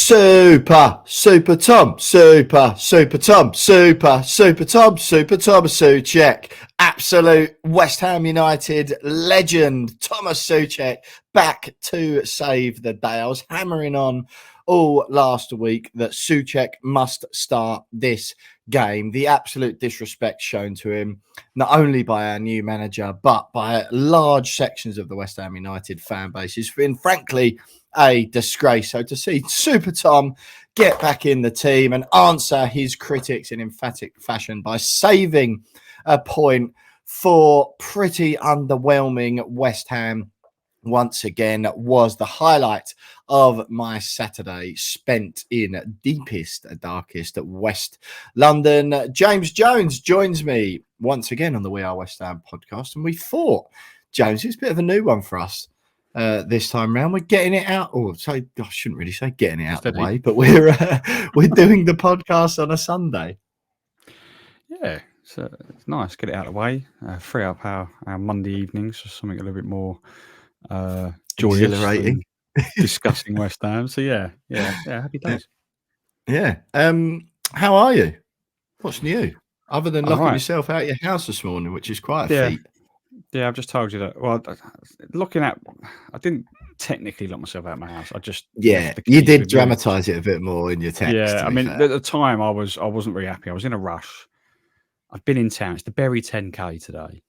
Super Tom Soucek. Absolute West Ham United legend, Tomas Soucek, back to save the day. I was hammering on all last week that Soucek must start this game. The absolute disrespect shown to him, not only by our new manager, but by large sections of the West Ham United fan base, has been frankly a disgrace. So to see Super Tom get back in the team and answer his critics in emphatic fashion by saving a point for pretty underwhelming West Ham once again was the highlight of my Saturday spent in deepest, darkest West London. James Jones joins me once again on the We Are West Ham podcast, and we thought, James, it's a bit of a new one for us. This time round, we're getting it out. I shouldn't really say getting it out of the way, but we're doing the podcast on a Sunday. Yeah, so it's nice. Get it out of the way. Free up our Monday evenings for something a little bit more joyous, exhilarating, discussing West Ham. So yeah. Happy days. Yeah. How are you? What's new? Other than locking yourself out of your house this morning, which is quite a feat. Yeah, I've just told you that. Well, I didn't technically lock myself out of my house. I just you did dramatise it a bit more in your text. Yeah, I mean, at the time I wasn't very happy. I was in a rush. I've been in town. It's the Bury 10K today.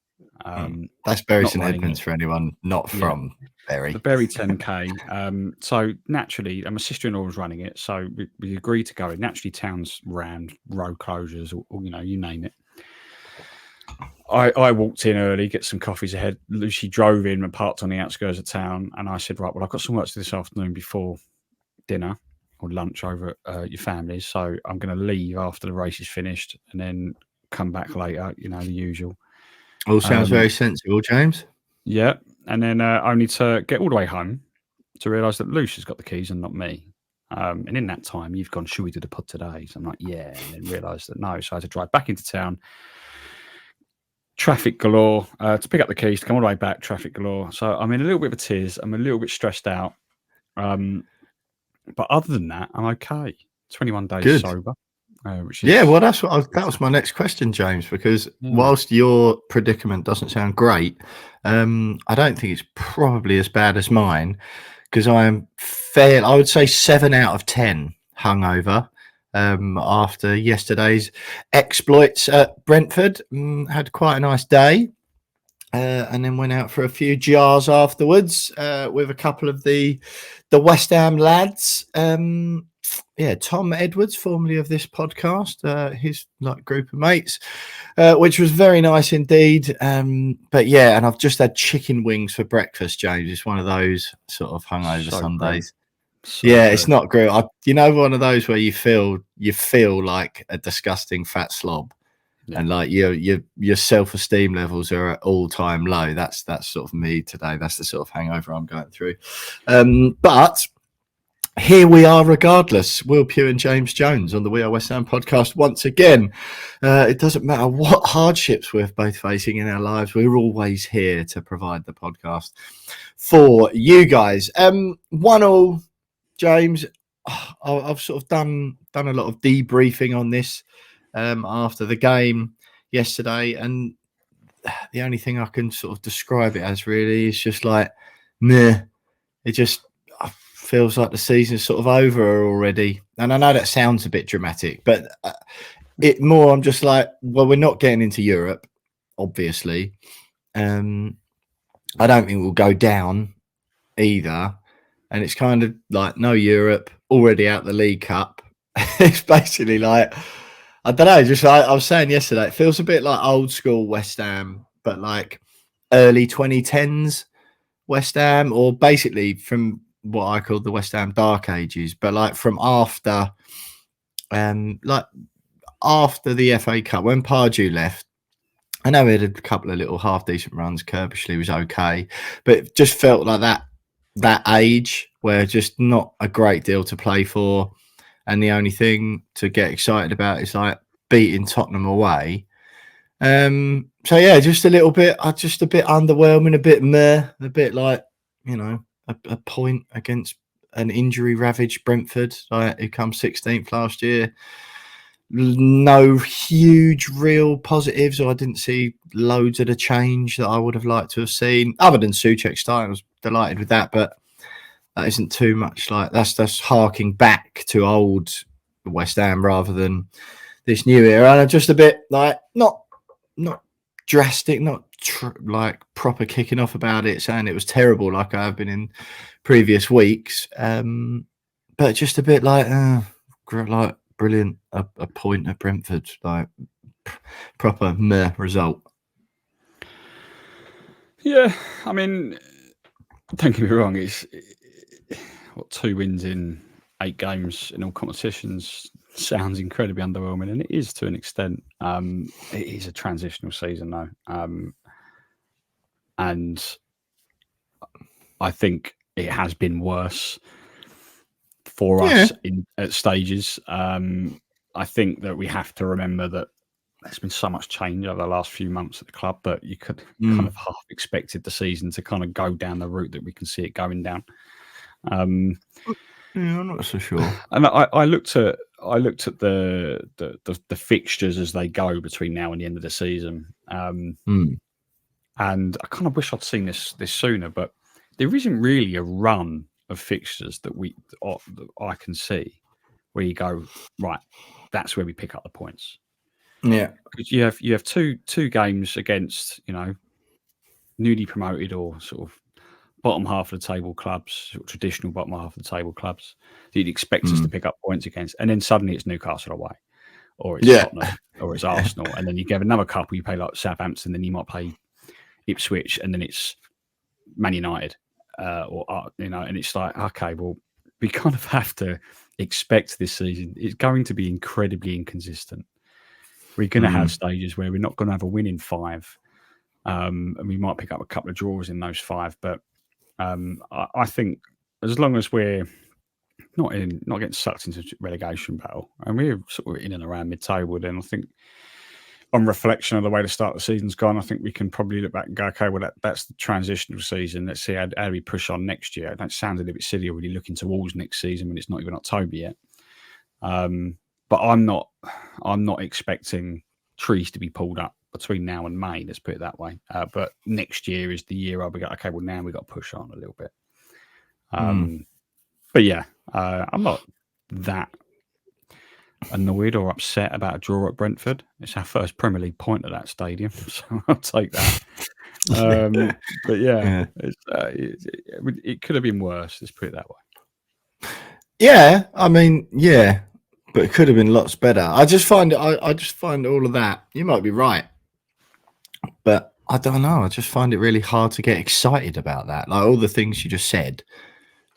That's Bury St Edmunds for anyone not from Bury. The Bury 10K. So naturally, and my sister-in-law was running it, so we agreed to go. Naturally, towns round, road closures, or you name it. I walked in early, get some coffees ahead. Lucy drove in and parked on the outskirts of town. And I said, right, well, I've got some work to do this afternoon before dinner or lunch over at your family's. So I'm going to leave after the race is finished and then come back later, the usual. All sounds very sensible, James. Yeah. And then only to get all the way home to realise that Lucy's got the keys and not me. And in that time, you've gone, should we do the pod today? So I'm like, yeah. And then realised that no. So I had to drive back into town. Traffic galore to pick up the keys, to come all the way back, traffic galore. So I'm in a little bit of a tears. I'm a little bit stressed out. But other than that, I'm okay. 21 days sober. Which is... Yeah, well, that was my next question, James, because whilst your predicament doesn't sound great, I don't think it's probably as bad as mine, because I would say 7 out of 10 hungover. After yesterday's exploits at Brentford, had quite a nice day, and then went out for a few jars afterwards with a couple of the West Ham lads. Tom Edwards, formerly of this podcast, his group of mates, which was very nice indeed. But yeah, and I've just had chicken wings for breakfast, James. It's one of those sort of hungover Sundays. It's not great. One of those where you feel like a disgusting fat slob, and your self-esteem levels are at all-time low. That's sort of me today. That's the sort of hangover I'm going through. But here we are regardless. Will Pugh and James Jones on the We Are West Ham podcast once again. It doesn't matter what hardships we're both facing in our lives. We're always here to provide the podcast for you guys. 1-1. James, I've sort of done a lot of debriefing on this after the game yesterday, and the only thing I can sort of describe it as really is just like, meh. It just feels like the season's sort of over already. And I know that sounds a bit dramatic, but I'm just like, well, we're not getting into Europe, obviously. I don't think we'll go down either. And it's kind of like no Europe, already out the League Cup. It's basically like, I don't know, just like I was saying yesterday, it feels a bit like old school West Ham, but like early 2010s West Ham, or basically from what I call the West Ham Dark Ages, but like from after the FA Cup, when Pardew left. I know we had a couple of little half decent runs. Kerbishley was okay, but it just felt like that age where just not a great deal to play for, and the only thing to get excited about is like beating Tottenham away. So yeah, just a bit underwhelming, a bit meh, a bit like a point against an injury-ravaged Brentford, who come 16th last year. No huge real positives, or I didn't see loads of the change that I would have liked to have seen. Other than Soucek starting, I was delighted with that, but that isn't too much. Like that's harking back to old West Ham rather than this new era. And I'm just a bit like not drastic, not like proper kicking off about it, saying it was terrible like I have been in previous weeks. But just a bit like brilliant, a point at Brentford, like proper meh result. Yeah, I mean, don't get me wrong, it's 2 wins in 8 games in all competitions sounds incredibly underwhelming, and it is to an extent. It is a transitional season though, and I think it has been worse for us at stages. I think that we have to remember that there's been so much change over the last few months at the club that you could kind of half expected the season to kind of go down the route that we can see it going down. I'm not so sure. And I looked at the fixtures as they go between now and the end of the season, and I kind of wish I'd seen this sooner. But there isn't really a run of fixtures that I can see where you go, right, that's where we pick up the points. Yeah, because you have two games against newly promoted or sort of bottom half of the table clubs, sort of traditional bottom half of the table clubs that you'd expect us to pick up points against, and then suddenly it's Newcastle away, or it's Tottenham, or it's Arsenal, and then you get another couple. You play like Southampton, then you might play Ipswich, and then it's Man United, and it's like, okay, well, we kind of have to expect this season it's going to be incredibly inconsistent. We're going to have stages where we're not going to have a win in 5, and we might pick up a couple of draws in those 5. But I think as long as we're not getting sucked into relegation battle, and we're sort of in and around mid-table, then I think on reflection of the way the start of the season's gone, I think we can probably look back and go, okay, well, that's the transitional season. Let's see how we push on next year. That sounds a little bit silly already looking towards next season when it's not even October yet. But I'm not expecting trees to be pulled up between now and May. Let's put it that way. But next year is the year I'll be going, okay, well, now we've got to push on a little bit. But yeah, I'm not that annoyed or upset about a draw at Brentford. It's our first Premier League point at that stadium, so I'll take that. But yeah, it could have been worse. Let's put it that way. Yeah, I mean, yeah, but it could have been lots better. I just find all of that. You might be right, but I don't know. I just find it really hard to get excited about that. Like all the things you just said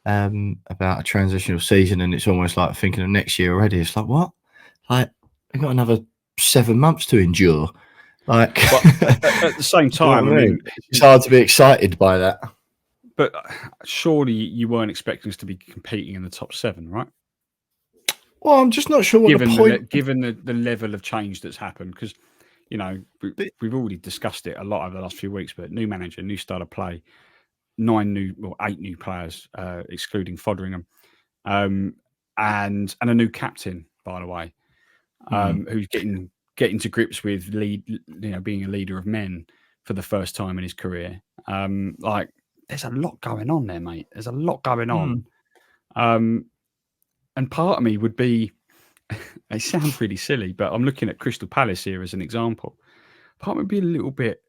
about a transitional season, and it's almost like thinking of next year already. It's like, what? Like we've got another 7 months to endure. Like, but at the same time, you know I mean? It's hard to be excited by that. But surely you weren't expecting us to be competing in the top 7, right? Well, I'm just not sure what the point. Given the level of change that's happened, because we've already discussed it a lot over the last few weeks. But new manager, new style of play, 8 new players, excluding Fotheringham, and a new captain, by the way, who's getting to grips with being a leader of men for the first time in his career. There's a lot going on there, mate. There's a lot going on. And part of me would be, it sounds really silly, but I'm looking at Crystal Palace here as an example. Part of me would be a little bit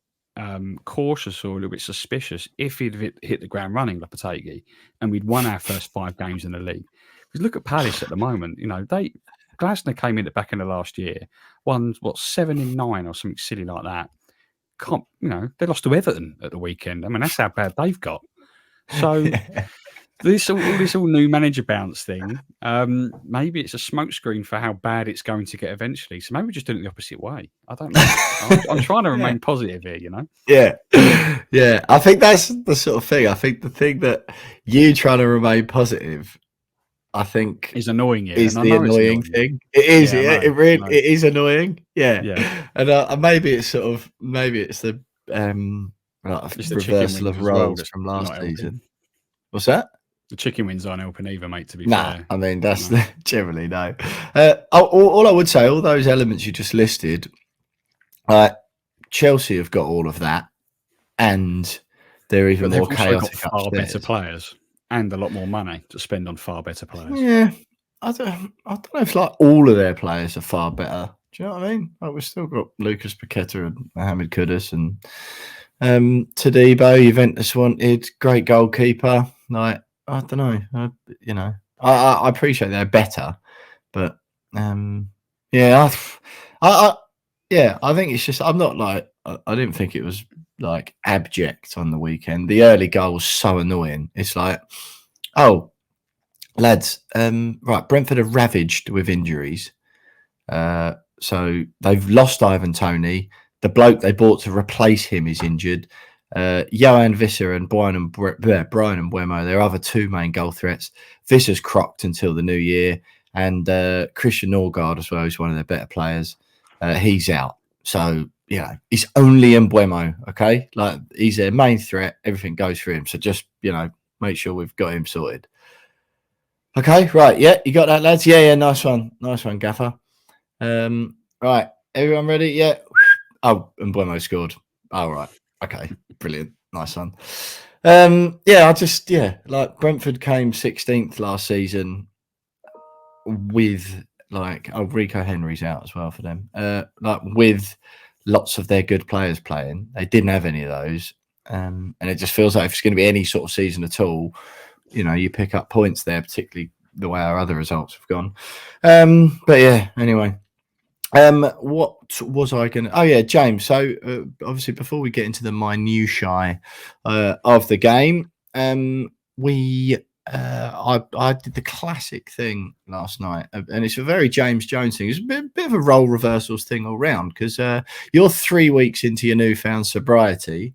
cautious or a little bit suspicious if he'd hit the ground running, Lopetegui, and we'd won our first 5 games in the league. Because look at Palace at the moment. Glasner came in at the back end of last year, won 7 in 9 or something silly like that. They lost to Everton at the weekend. I mean, that's how bad they've got. So this new manager bounce thing, maybe it's a smokescreen for how bad it's going to get eventually. So maybe we're just doing it the opposite way. I don't know. I'm trying to remain positive here, Yeah. Yeah. I think that's the sort of thing. I think the thing that you trying to remain positive, I think is annoying you. Is the annoying thing. It is. Yeah, it is annoying. Yeah. Yeah. And maybe it's the reversal of roles from last season. What's that? The chicken wings aren't helping either, mate, to be Nah, fair. I mean, that's generally no. All I would say, all those elements you just listed, Chelsea have got all of that, and they're even more chaotic got far upstairs. better players and a lot more money to spend on far better players. Yeah, I don't know if like all of their players are far better. Do you know what I mean? Like, we've still got Lucas Paqueta and Mohamed Kudus and Todibo. Juventus wanted great goalkeeper. Like, I don't know. I appreciate they're better, but yeah, I think it's just I'm not like I didn't think it was like abject on the weekend. The early goal was so annoying. It's like, oh, lads, right, Brentford are ravaged with injuries. So they've lost Ivan Toney. The bloke they bought to replace him is injured. Johan Visser and Bryan Mbuemo, their other two main goal threats. Visser's crocked until the new year, and Christian Norgard as well, who's one of their better players. He's out. So, it's only Mbuemo, okay? Like, he's their main threat. Everything goes for him. So just, make sure we've got him sorted. Okay, right. Yeah, you got that, lads? Yeah, nice one. Nice one, Gaffer. Right, everyone ready? Yeah. Oh, and Mbuemo scored. Oh, right. Okay, brilliant. Nice one. Like Brentford came 16th last season with Rico Henry's out as well for them. With lots of their good players playing. They didn't have any of those. And it just feels like if it's going to be any sort of season at all, you pick up points there, particularly the way our other results have gone. But yeah, anyway. What was I going to... Oh, yeah, James. So, obviously, before we get into the minutiae of the game, I did the classic thing last night, and it's a very James Jones thing. It's a bit of a role reversals thing all round, because you're 3 weeks into your newfound sobriety,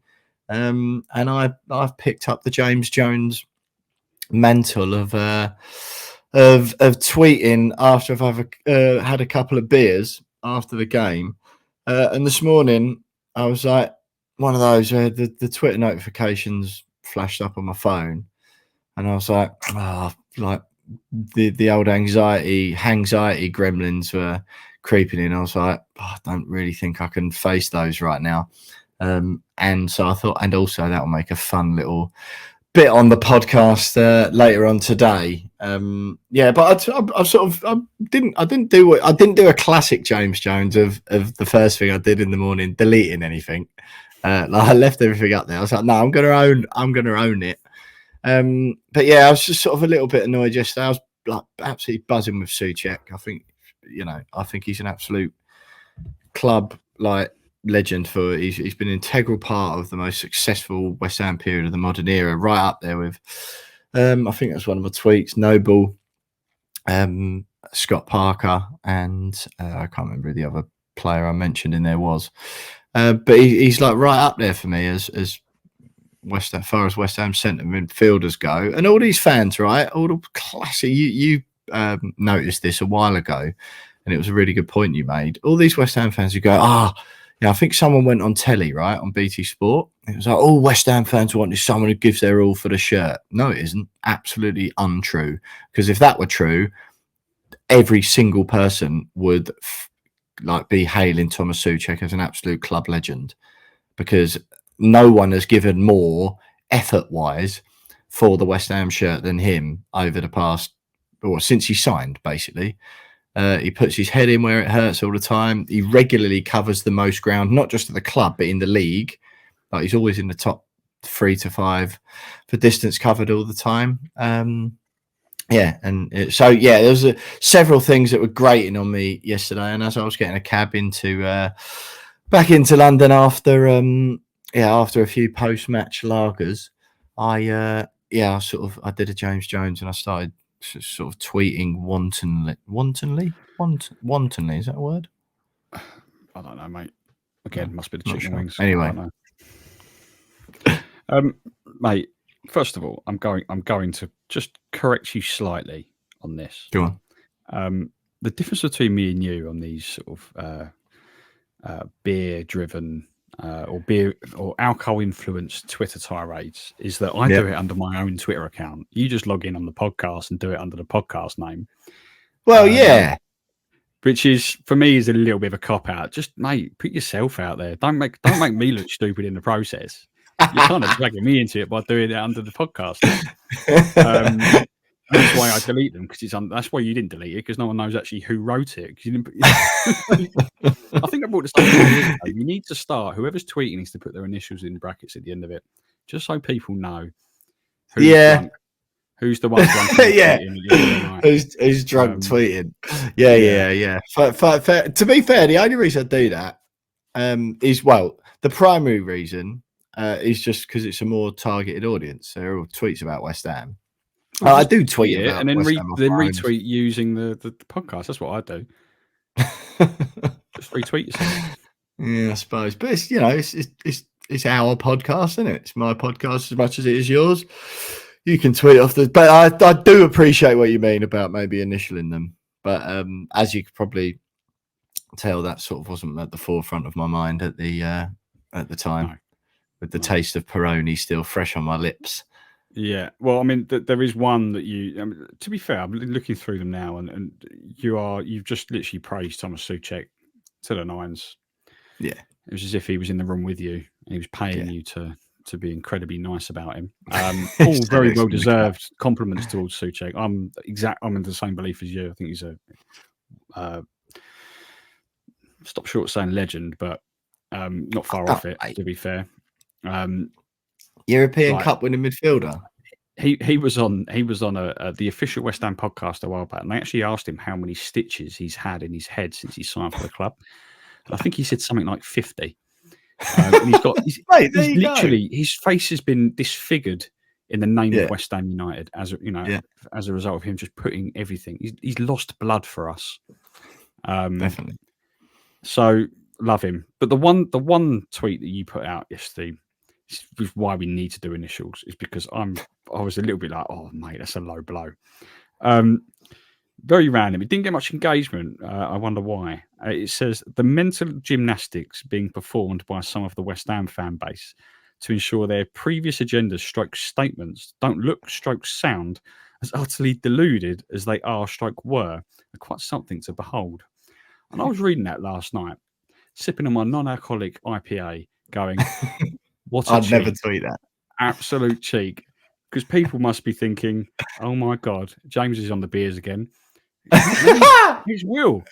and I've picked up the James Jones mantle of tweeting after I've had a couple of beers after the game, and this morning I was like one of those where the Twitter notifications flashed up on my phone, and I was like, like the old anxiety gremlins were creeping in. I was like, I don't really think I can face those right now, and so I thought, and also that will make a fun little bit on the podcast later on today. But I didn't do a classic James Jones of the first thing I did in the morning, deleting anything. I left everything up there. I was like, no, I'm gonna own it. But yeah, I was just sort of a little bit annoyed yesterday. I was like absolutely buzzing with Soucek. I think he's an absolute club legend he's been an integral part of the most successful West Ham period of the modern era, right up there with I think that's one of my tweets, Noble, Scott Parker, and I can't remember who the other player I mentioned in there was, but he's like right up there for me as far as West Ham centre midfielders go, and all these fans, right, all the classic, you noticed this a while ago, and it was a really good point you made. All these West Ham fans who go, I think someone went on telly, right, on BT Sport. It was like, all West Ham fans want is someone who gives their all for the shirt. No, it isn't. Absolutely untrue. Because if that were true, every single person would be hailing Tomas Soucek as an absolute club legend. Because no one has given more effort-wise for the West Ham shirt than him over the past, or since he signed, basically. He puts his head in where it hurts all the time. He regularly covers the most ground, not just at the club, but in the league. Like, he's always in the top 3 to 5 for distance covered all the time. There was several things that were grating on me yesterday. And as I was getting a cab back into London after a few post-match lagers, I did a James Jones, and I started sort of tweeting wantonly. Is that a word? I don't know, mate. Again, must be the chicken wings. Anyway, mate. First of all, I'm going to just correct you slightly on this. Go on. The difference between me and you on these sort of beer-driven or beer or alcohol influenced Twitter tirades is that I do it under my own Twitter account. You just log in on the podcast and do it under the podcast name. Well, yeah. Which is, for me, is a little bit of a cop out. Just, mate, put yourself out there. Don't make me look stupid in the process. You're kind of dragging me into it by doing it under the podcast. That's why I delete them, because that's why you didn't delete it, because no one knows actually who wrote it. You didn't, I think I brought this up years ago. You need to start. Whoever's tweeting needs to put their initials in brackets at the end of it, just so people know. Who's the one drunk? Who's drunk tweeting? Yeah. To be fair, the only reason I do that is, well, the primary reason is just because it's a more targeted audience. So everyone tweets about West Ham. I do tweet it and then retweet using the podcast. That's what I do. Just retweet yourself. Yeah, I suppose. But it's it's our podcast, isn't it? It's my podcast as much as it is yours. You can tweet off the, but I do appreciate what you mean about maybe initialing them. But as you could probably tell, that sort of wasn't at the forefront of my mind at the time, no. With the taste of Peroni still fresh on my lips. Yeah, well, I mean, there is one that to be fair, I'm looking through them now, and you've just literally praised Tomas Soucek to the nines. Yeah, it was as if he was in the room with you and he was paying you to be incredibly nice about him. All very well deserved compliments towards Soucek. I'm in the same belief as you. I think he's a stop short of saying legend, but not far off it, to be fair. European Cup winning midfielder. He was on the official West Ham podcast a while back, and they actually asked him how many stitches he's had in his head since he signed for the club. And I think he said something like 50. And his face has been disfigured in the name of West Ham United as a result of him just putting everything. He's lost blood for us. Definitely. So love him. But the one tweet that you put out yesterday is why we need to do initials, is because I was a little bit like, oh mate, that's a low blow. Very random. It didn't get much engagement. I wonder why. It says the mental gymnastics being performed by some of the West Ham fan base to ensure their previous agendas / statements don't look / sound as utterly deluded as they are / were quite something to behold. And I was reading that last night, sipping on my non-alcoholic IPA, going, what a I'd cheek. Never tweet that. Absolute cheek. Because people must be thinking, oh my God, James is on the beers again. He's Will.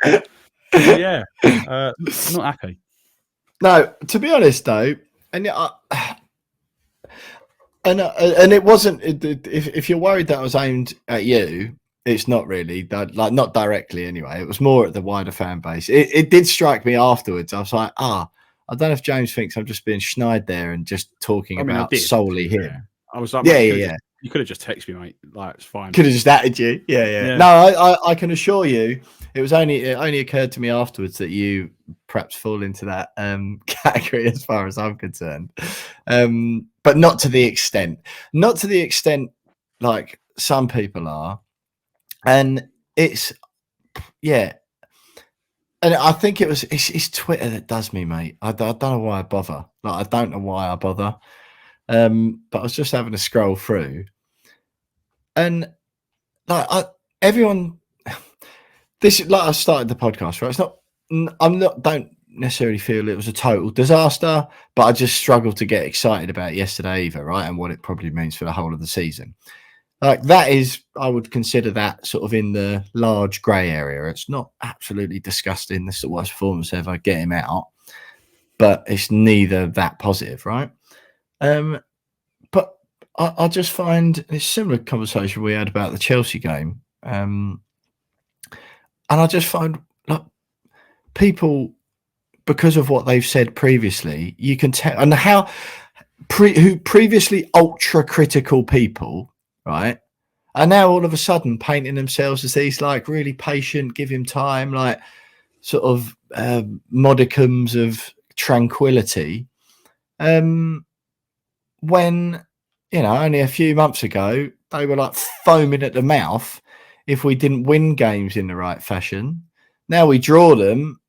Yeah. Not happy. No, to be honest though, and it wasn't, if you're worried that I was aimed at you, it's not really, not directly anyway. It was more at the wider fan base. It did strike me afterwards. I was like, I don't know if James thinks I'm just being schneid there and just talking about solely him. Yeah. I was like, you could have just texted me, mate. Like, it's fine. Could have just added you. Yeah. No, I can assure you, it only occurred to me afterwards that you perhaps fall into that category as far as I'm concerned. But not to the extent like some people are. And it's, and I think it's Twitter that does me, mate. I don't know why I bother. I don't know why I bother. But I was just having a scroll through, and everyone. This is I started the podcast, right? It's not. Don't necessarily feel it was a total disaster, but I just struggled to get excited about yesterday either, right? And what it probably means for the whole of the season. That is, I would consider that sort of in the large grey area. It's not absolutely disgusting. This is the worst performance ever. Get him out, but it's neither that positive, right? But I just find this similar conversation we had about the Chelsea game, and I just find people, because of what they've said previously, you can tell, and who previously ultra critical people, right, are now all of a sudden painting themselves as these really patient, give him time, sort of modicums of tranquility. When, only a few months ago, they were foaming at the mouth if we didn't win games in the right fashion. Now we draw them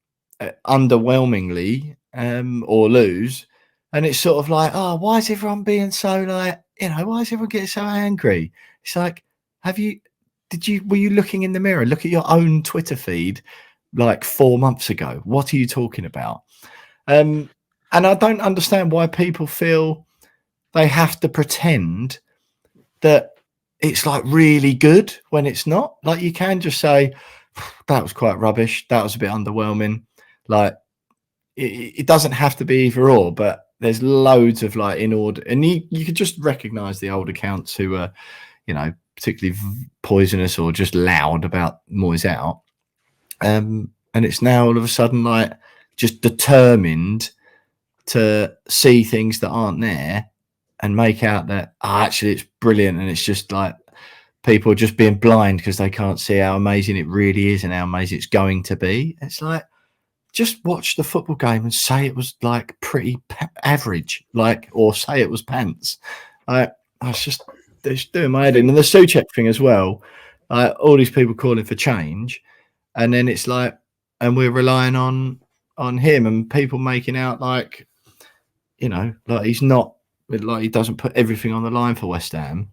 underwhelmingly, or lose, and it's sort of like, oh, why is everyone being so like, why is everyone getting so angry? It's like, were you looking in the mirror? Look at your own Twitter feed like 4 months ago. What are you talking about? And I don't understand why people feel they have to pretend that it's like really good when it's not. Like, you can just say, that was quite rubbish. That was a bit underwhelming. Like, it doesn't have to be either or, but there's loads of like in order, and you could just recognize the old accounts who are, particularly poisonous or just loud about Moyes out. And it's now all of a sudden like just determined to see things that aren't there and make out that actually it's brilliant, and it's just like people just being blind because they can't see how amazing it really is and how amazing it's going to be. It's like, just watch the football game and say it was like pretty average, like, or say it was pants. It's doing my head in. And the Soucek thing as well, all these people calling for change, and then it's like, and we're relying on him, and people making out like, like he's not, like he doesn't put everything on the line for West Ham,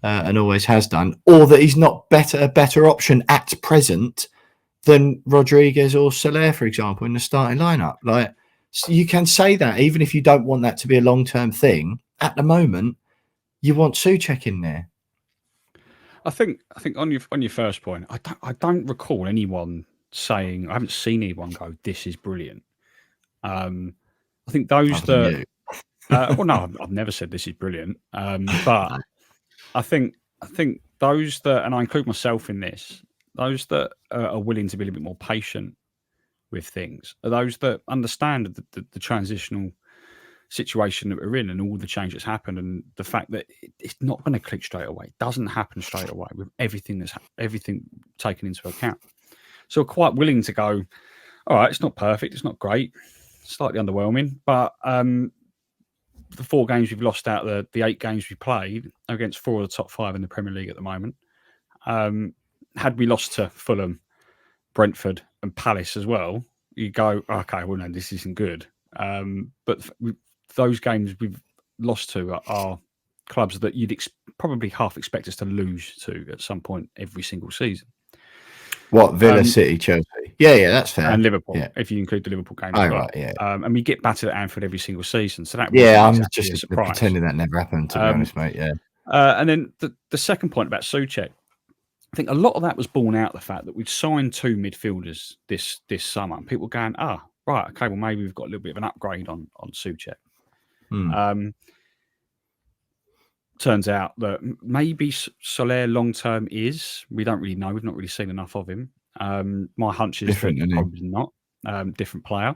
and always has done, or that he's not a better option at present than Rodriguez or Soler, for example, in the starting lineup. Like, so you can say that even if you don't want that to be a long-term thing. At the moment, you want Soucek in there. I think on your first point, I don't recall anyone saying, I haven't seen anyone go, "This is brilliant." I think those that well, no, I've never said this is brilliant, but I think those that, and I include myself in this, those that are willing to be a little bit more patient with things are those that understand the transitional situation that we're in and all the change that's happened, and the fact that it's not going to click straight away. It doesn't happen straight away with everything taken into account. So we're quite willing to go, all right, it's not perfect, it's not great, slightly underwhelming, but the 4 games we've lost out of the 8 games we played against 4 of the top 5 in the Premier League at the moment. Had we lost to Fulham, Brentford and Palace as well, you go, okay, well, no, this isn't good. But those games we've lost to are clubs that you'd probably half expect us to lose to at some point every single season. What, Villa, City, Chelsea? Yeah, that's fair. And Liverpool, yeah. If you include the Liverpool game as well. Right, yeah. And we get battered at Anfield every single season. So that I'm exactly just pretending that never happened, to be honest, mate. Yeah. And then the second point about Soucek, I think a lot of that was born out of the fact that we'd signed 2 midfielders this summer, and people going, right, okay, well, maybe we've got a little bit of an upgrade on Soucek. Turns out that maybe Soler long term is. We don't really know. We've not really seen enough of him. My hunch is different, that probably not. Different player.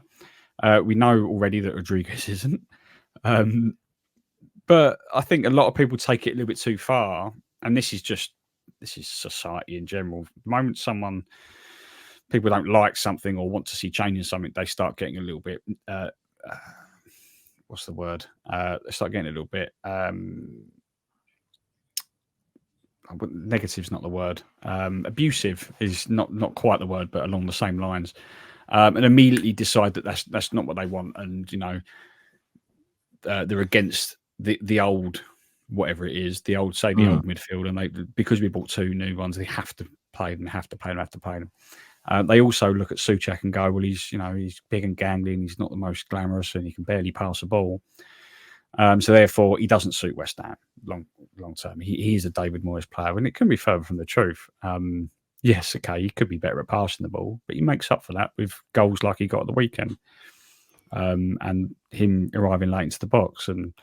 We know already that Rodriguez isn't. But I think a lot of people take it a little bit too far, and this is society in general. The moment people don't like something or want to see change in something, they start getting a little bit. What's the word? They start getting a little bit. Negative's not the word. Abusive is not quite the word, but along the same lines. And immediately decide that that's not what they want, and they're against the old, whatever it is, the old midfield, and they, because we bought 2 new ones, they have to play them, have to play them. They also look at Soucek and go, well, he's big and gangling, he's not the most glamorous, and he can barely pass a ball. So therefore, he doesn't suit West Ham long term. He's a David Moyes player, and it can be further from the truth. Yes, okay, he could be better at passing the ball, but he makes up for that with goals like he got at the weekend, and him arriving late into the box and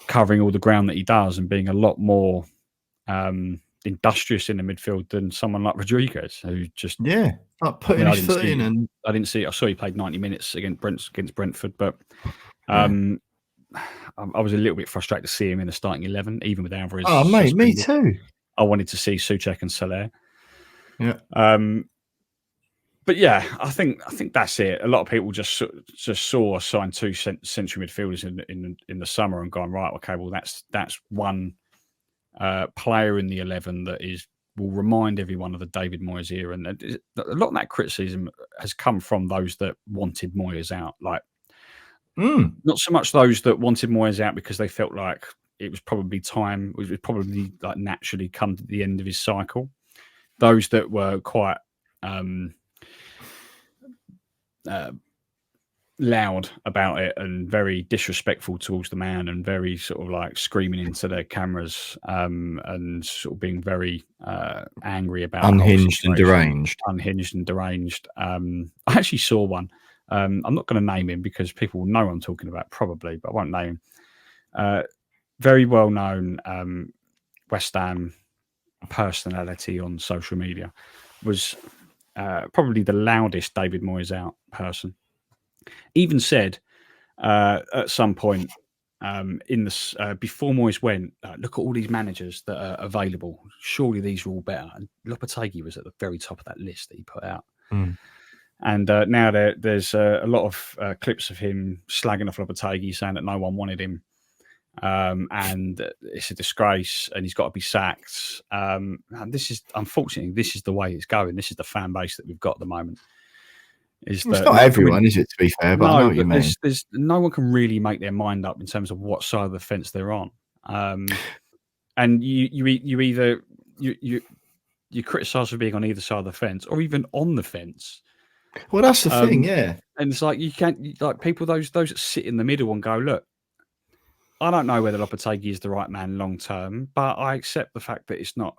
covering all the ground that he does, and being a lot more industrious in the midfield than someone like Rodriguez, who just like putting his foot in. And I didn't see. I saw he played 90 minutes against Brentford, but I was a little bit frustrated to see him in the starting 11, even with Alvarez. Oh, mate, me too. I wanted to see Soucek and Soler. Yeah. But yeah, I think that's it. A lot of people just saw us sign 2 central midfielders in the summer and gone, right, okay, well that's one player in the 11 that will remind everyone of the David Moyes era, and a lot of that criticism has come from those that wanted Moyes out. Like, Not so much those that wanted Moyes out because they felt like it was probably time. It was probably like naturally come to the end of his cycle. Those that were quite loud about it and very disrespectful towards the man and very sort of like screaming into their cameras and sort of being very angry about unhinged and deranged. Unhinged and deranged. I actually saw one. I'm not going to name him because people will know what I'm talking about probably, but I won't name him. Very well known West Ham personality on social media was probably the loudest David Moyes out person. Even said at some point in the before Moyes went, look at all these managers that are available. Surely these are all better. And Lopetegui was at the very top of that list that he put out. And now there's a lot of clips of him slagging off Lopetegui, saying that no one wanted him, and it's a disgrace, and he's got to be sacked. And this is unfortunately the way it's going. This is the fan base that we've got at the moment. It's not everyone, is it? To be fair, but I know what you mean. There's no one can really make their mind up in terms of what side of the fence they're on. And you either criticise for being on either side of the fence, or even on the fence. Well, that's the thing, yeah. And it's like you can't like people those that sit in the middle and go, look, I don't know whether Lopetegui is the right man long term, but I accept the fact that it's not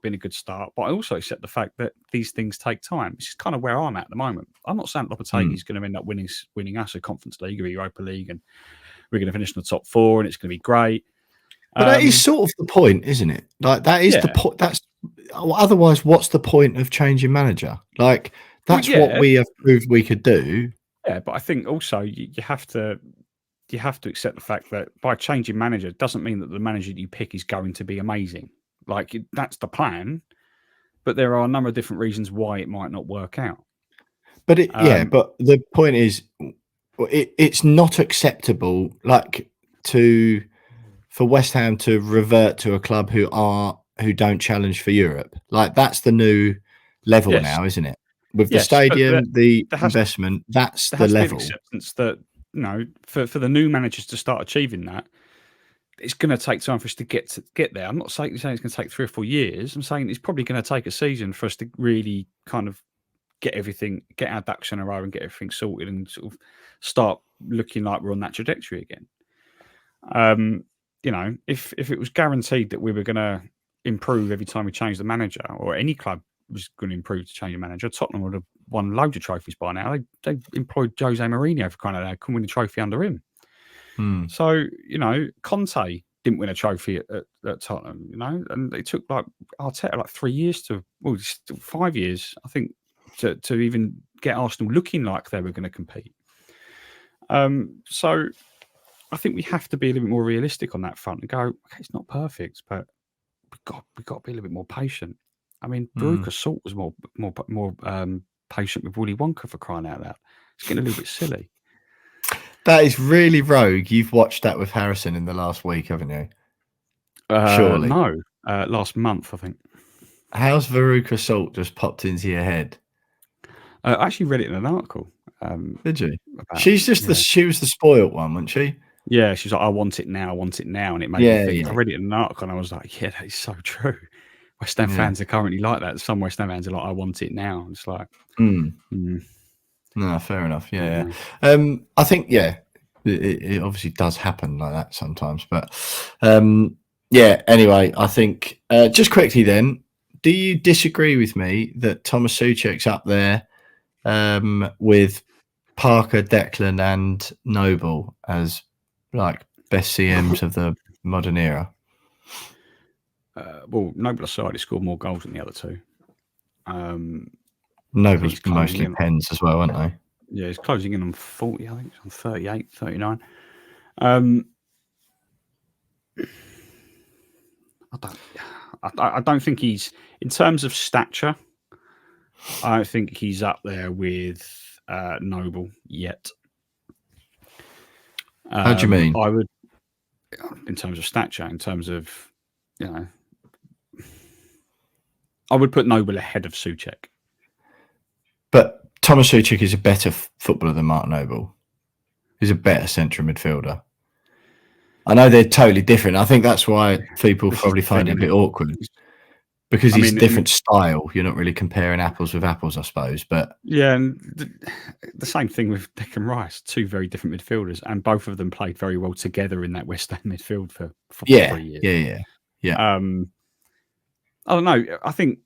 been a good start, but I also accept the fact that these things take time. This is kind of where I'm at the moment. I'm not saying Lopetegui is going to end up winning us a Conference League or a Europa League, and we're going to finish in the top 4, and it's going to be great. But that is sort of the point, isn't it? Like that is the point. That's otherwise, what's the point of changing manager? Like that's what we have proved we could do. Yeah, but I think also you have to accept the fact that by changing manager doesn't mean that the manager that you pick is going to be amazing. Like that's the plan, but there are a number of different reasons why it might not work out. But but the point is, it's not acceptable. Like for West Ham to revert to a club who don't challenge for Europe. Like that's the new level now, isn't it? With the stadium, the investment, that's the level. Acceptance that for the new managers to start achieving that. It's going to take time for us to get there. I'm not saying it's going to take 3 or 4 years. I'm saying it's probably going to take a season for us to really kind of get our ducks in a row and get everything sorted and sort of start looking like we're on that trajectory again. If it was guaranteed that we were going to improve every time we changed the manager, or any club was going to improve to change the manager, Tottenham would have won loads of trophies by now. They employed Jose Mourinho for crying out loud, couldn't win a trophy under him. So, Conte didn't win a trophy at Tottenham, and it took like Arteta 3 years 5 years, I think, to even get Arsenal looking like they were going to compete. So I think we have to be a little bit more realistic on that front and go, okay, it's not perfect, but we've got to be a little bit more patient. I mean, Veruca Salt was more patient with Willy Wonka, for crying out loud. It's getting a little bit silly. That is really rogue. You've watched that with Harrison in the last week, haven't you? Surely. No, last month, I think. How's Veruca Salt just popped into your head? I actually read it in an article. Did you? She's just she was the spoilt one, wasn't she? Yeah, she's like, I want it now, and it made me think. I read it in an article, and I was like, yeah, that is so true. West Ham fans are currently like that. Some West Ham fans are like, I want it now. And it's like, No, fair enough. Yeah. I think, it obviously does happen like that sometimes. But, anyway, I think, just quickly then, do you disagree with me that Tomas Soucek's up there with Parker, Declan and Noble as, like, best CMs of the modern era? Noble aside, he scored more goals than the other two. Noble's mostly pens as well, aren't they? Yeah, he's closing in on 40, I think it's on 38, 39. I don't think he's, in terms of stature, I don't think he's up there with Noble yet. How do you mean? I would, in terms of stature, in terms of, I would put Noble ahead of Soucek. But Tomas Soucek is a better footballer than Mark Noble. who's a better central midfielder? I know they're totally different. I think that's why people probably find it a bit awkward. Because he's a different style. You're not really comparing apples with apples, I suppose. But yeah, and the same thing with Declan Rice. Two very different midfielders, and both of them played very well together in that West Ham midfield for 3 years. Yeah. I don't know. I think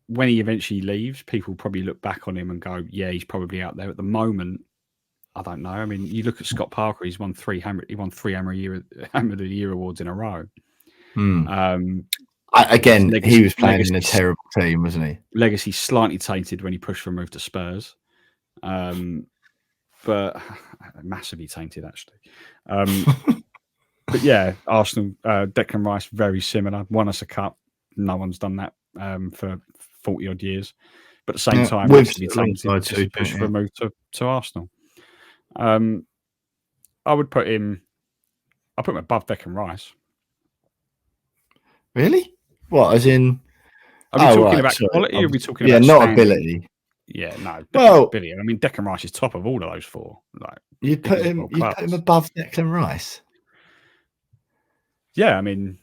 when he eventually leaves, people probably look back on him and go, "Yeah, he's probably out there." At the moment, I don't know. I mean, you look at Scott Parker; he's won three Hammer of the Year awards in a row. Again, he was playing in a terrible team, wasn't he? Legacy slightly tainted when he pushed for a move to Spurs, but massively tainted actually. But yeah, Arsenal, Declan Rice, very similar. Won us a cup. No one's done that for 40 odd years. But at the same time, massively tainted to push for a move to Arsenal. I would put him. I put him above Declan Rice. Really? What? As in? Are we talking about quality? Or are we talking about not ability? Yeah, no. Ability. I mean, Declan Rice is top of all of those four. Like you put him above Declan Rice. Yeah, I mean,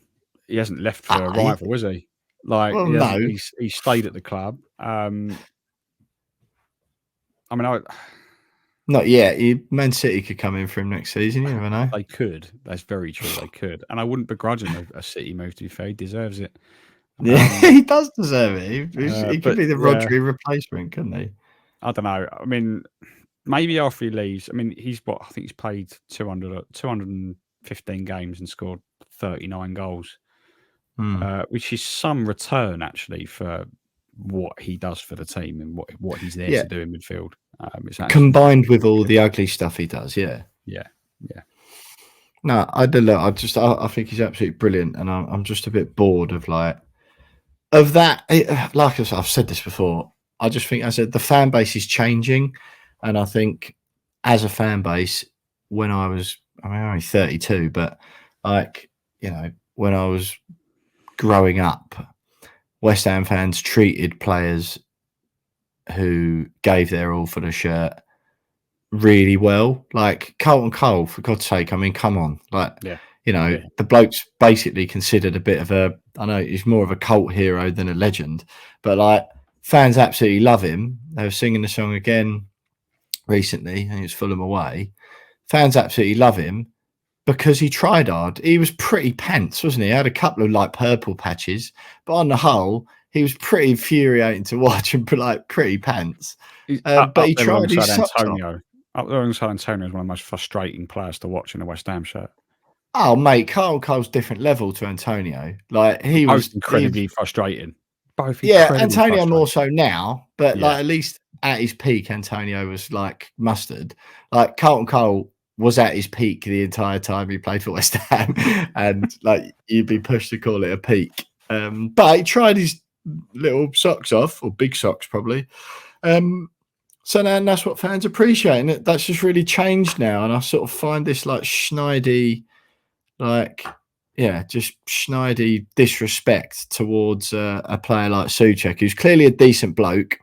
he hasn't left for a rival, has he? Like, no, he stayed at the club. I mean, not yet. Man City could come in for him next season. You never know. They could. That's very true. They could, and I wouldn't begrudge him a City move. To be fair, he deserves it. Yeah, he does deserve it. He could be the Rodri replacement, couldn't he? I don't know. I mean, maybe after he leaves. I mean, I think he's played 215 games and scored 39 goals, which is some return actually for what he does for the team and what he's there to do in midfield. Combined with all the ugly stuff he does, yeah. No, I think he's absolutely brilliant, and I'm just a bit bored of that. Like I've said this before, I just think the fan base is changing, and I think as a fan base, when I'm only 32, but when I was growing up, West Ham fans treated players who gave their all for the shirt really well. Like Carlton Cole, for God's sake, I mean, come on. The bloke's basically considered a bit of I know he's more of a cult hero than a legend, but fans absolutely love him. They were singing the song again recently, I think it's Fulham away. Fans absolutely love him because he tried hard. He was pretty pants, wasn't he? He had a couple of purple patches, but on the whole, he was pretty infuriating to watch and pretty pants. But he tried his socks off. Up there alongside Antonio is one of the most frustrating players to watch in a West Ham shirt. Oh, mate, Carl Cole's different level to Antonio. He was incredibly frustrating. Both Antonio more so now, but at least at his peak, Antonio was mustard. Carlton Cole was at his peak the entire time he played for West Ham, and you'd be pushed to call it a peak. But he tried his little socks off, or big socks probably. So now that's what fans appreciate, and that's just really changed now. And I sort of find this schneedy, just schneedy disrespect towards a player like Soucek, who's clearly a decent bloke,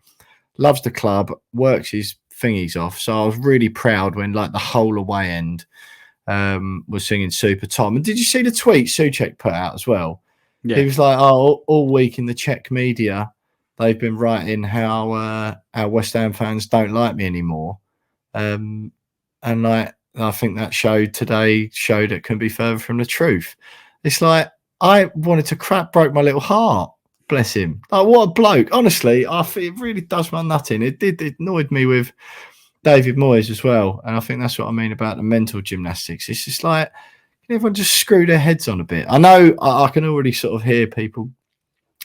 loves the club, works his thingies off. So I was really proud when the whole away end was singing Super Tom. And did you see the tweet Soucek put out as well? Yeah. He was all week in the Czech media, they've been writing how our West Ham fans don't like me anymore. And I think that today showed it couldn't be further from the truth. It's I wanted to broke my little heart. Bless him. What a bloke. Honestly, it really does my nut in. It annoyed me with David Moyes as well. And I think that's what I mean about the mental gymnastics. It's just everyone just screw their heads on a bit. I know I can already sort of hear people.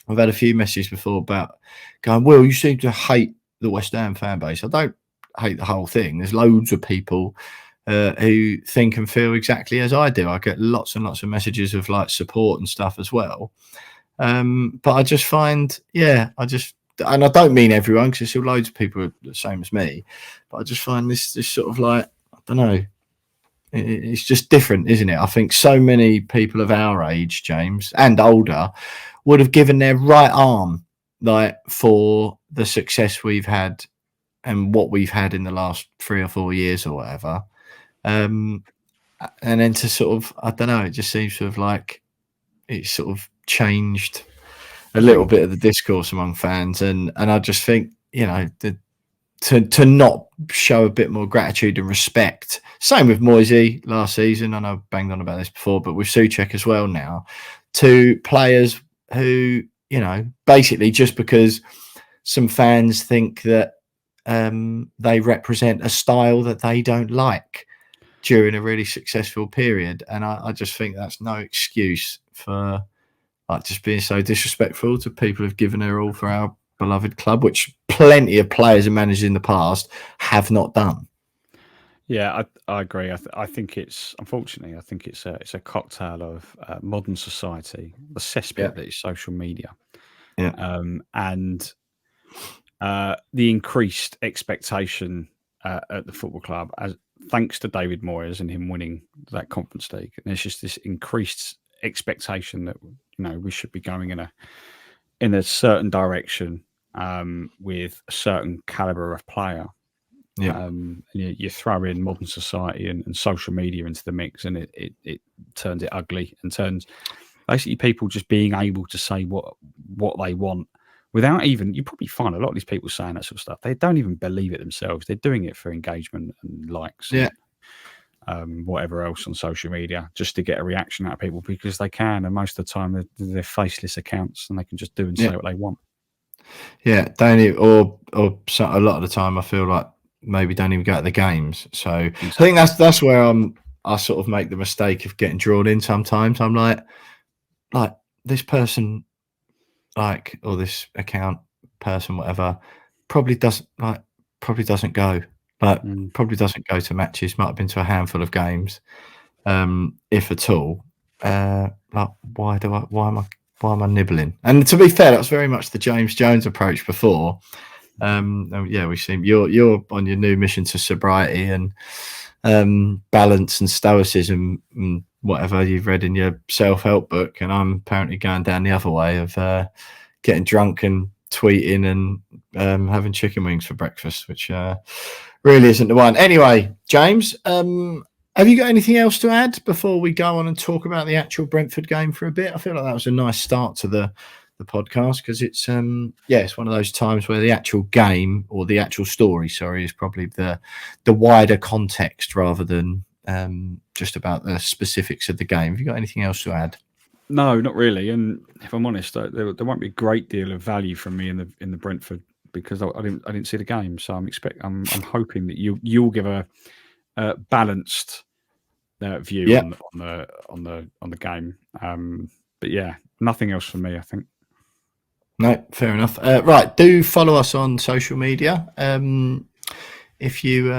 I've had a few messages before about going, Will, you seem to hate the West Ham fan base. I don't hate the whole thing. There's loads of people who think and feel exactly as I do. I get lots and lots of messages of support and stuff as well. But I just find, and I don't mean everyone, because there's still loads of people the same as me, but I just find this sort of I don't know, it's just different, isn't it? I think so many people of our age, James, and older, would have given their right arm for the success we've had and what we've had in the last 3 or 4 years or whatever. And then to sort of, I don't know, it just seems to have like it's sort of changed a little bit of the discourse among fans, and I just think, you know, to not show a bit more gratitude and respect. Same with Moisey last season. I know I banged on about this before, but with Soucek as well now, to players who, you know, basically just because some fans think that they represent a style that they don't like during a really successful period. And I just think that's no excuse for like just being so disrespectful to people who've given their all for our beloved club, which plenty of players and managers in the past have not done. Yeah, I agree. I think it's, unfortunately, I think it's a cocktail of modern society, the cesspit that is social media, and the increased expectation at the football club, as thanks to David Moyes and him winning that Conference League. And there's just this increased expectation that, you know, we should be going in a certain direction with a certain caliber of player. Yeah, you throw in modern society and social media into the mix, and it turns it ugly and turns basically people just being able to say what they want without even. You probably find a lot of these people saying that sort of stuff, they don't even believe it themselves. They're doing it for engagement and likes, and whatever else on social media, just to get a reaction out of people because they can. And most of the time, they're faceless accounts, and they can just do and say what they want. Yeah, don't even, or so, a lot of the time, I feel like maybe don't even go to the games. So I think that's where I sort of make the mistake of getting drawn in sometimes. I'm like this person, like, or this account person, whatever, probably doesn't go, probably doesn't go to matches, might have been to a handful of games, if at all. Like, why am I nibbling? And to be fair, that's very much the James Jones approach before. We seem you're on your new mission to sobriety and balance and stoicism and whatever you've read in your self-help book, and I'm apparently going down the other way of getting drunk and tweeting and having chicken wings for breakfast, which really isn't the one. Anyway, James, have you got anything else to add before we go on and talk about the actual Brentford game for a bit? I feel like that was a nice start to the podcast, because it's it's one of those times where the actual game, or the actual story, is probably the wider context rather than just about the specifics of the game. Have you got anything else to add? No, not really. And if I'm honest, there won't be a great deal of value from me in the Brentford, because I didn't see the game. So I'm hoping that you'll give a balanced view on the game. But yeah, nothing else from me, I think. No, fair enough. Right, do follow us on social media. If you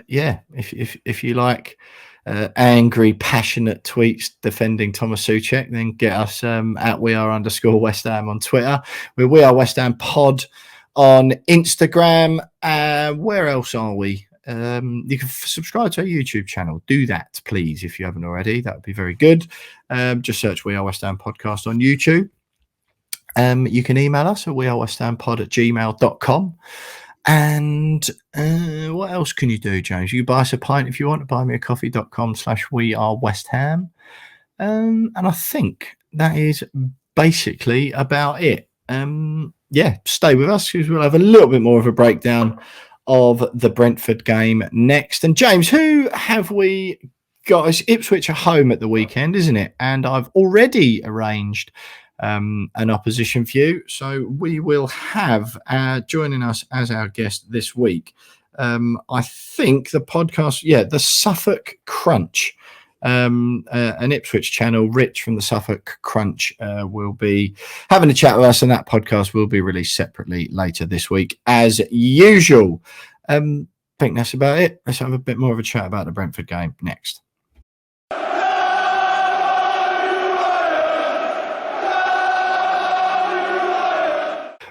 if you like angry, passionate tweets defending Tomas Soucek, then get us at @WeAre_West Ham on Twitter. We are West Ham Pod on Instagram. Where else are we? You can subscribe to our YouTube channel. Do that, please, if you haven't already. That would be very good. Just search We Are West Ham Podcast on YouTube. You can email us at wearewesthampod@gmail.com. And what else can you do, James? You can buy us a pint if you want. buymeacoffee.com/wearewestham. And I think that is basically about it. Stay with us, because we'll have a little bit more of a breakdown of the Brentford game next. And James, who have we got? It's Ipswich at home at the weekend, isn't it? And I've already arranged an opposition view, so we will have joining us as our guest this week, I think the podcast, the Suffolk Crunch, an Ipswich channel. Rich from the Suffolk Crunch will be having a chat with us, and that podcast will be released separately later this week as usual. I think that's about it. Let's have a bit more of a chat about the Brentford game next.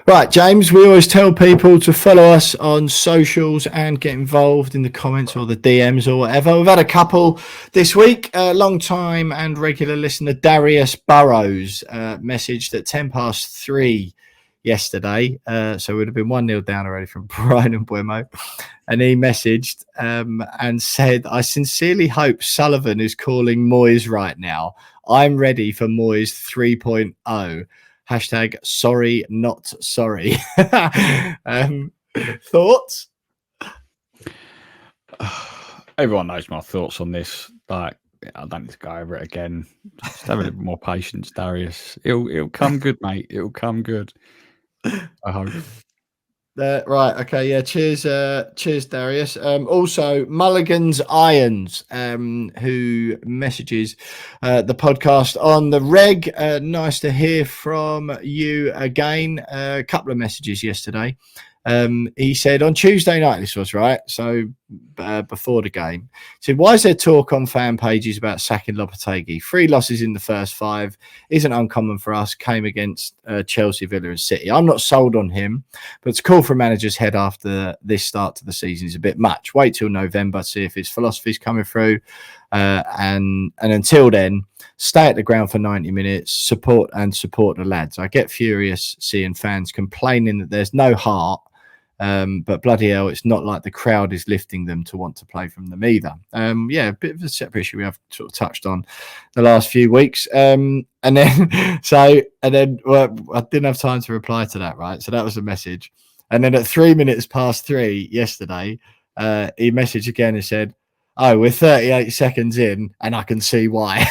Right, James, we always tell people to follow us on socials and get involved in the comments or the DMs or whatever. We've had a couple this week. Long time and regular listener Darius Burrows messaged at 3:10 yesterday. So it would have been 1-0 down already from Bryan Mbuemo. And he messaged and said, I sincerely hope Sullivan is calling Moyes right now. I'm ready for Moyes 3.0. Hashtag sorry, not sorry. Thoughts? Everyone knows my thoughts on this. Like, I don't need to go over it again. Just have a little more patience, Darius. It'll come good, mate. It'll come good. I hope. Right. Okay. Yeah. Cheers. Cheers, Darius. Also, Mulligan's Irons, who messages the podcast on the reg. Nice to hear from you again. A couple of messages yesterday. He said on Tuesday night, this was right. So before the game, he said, why is there talk on fan pages about sacking Lopetegui? 3 losses in the first 5 isn't uncommon for us. Came against Chelsea, Villa and City. I'm not sold on him, but to call for a manager's head after this start to the season is a bit much. Wait till November, see if his philosophy's coming through. And until then, stay at the ground for 90 minutes, support the lads. I get furious seeing fans complaining that there's no heart. But bloody hell, it's not like the crowd is lifting them to want to play from them either. Yeah, a bit of a separate issue we have sort of touched on the last few weeks. And then well, I didn't have time to reply to that, right? So that was a message. And then at 3 minutes past 3 yesterday, he messaged again and said, oh, we're 38 seconds in and I can see why.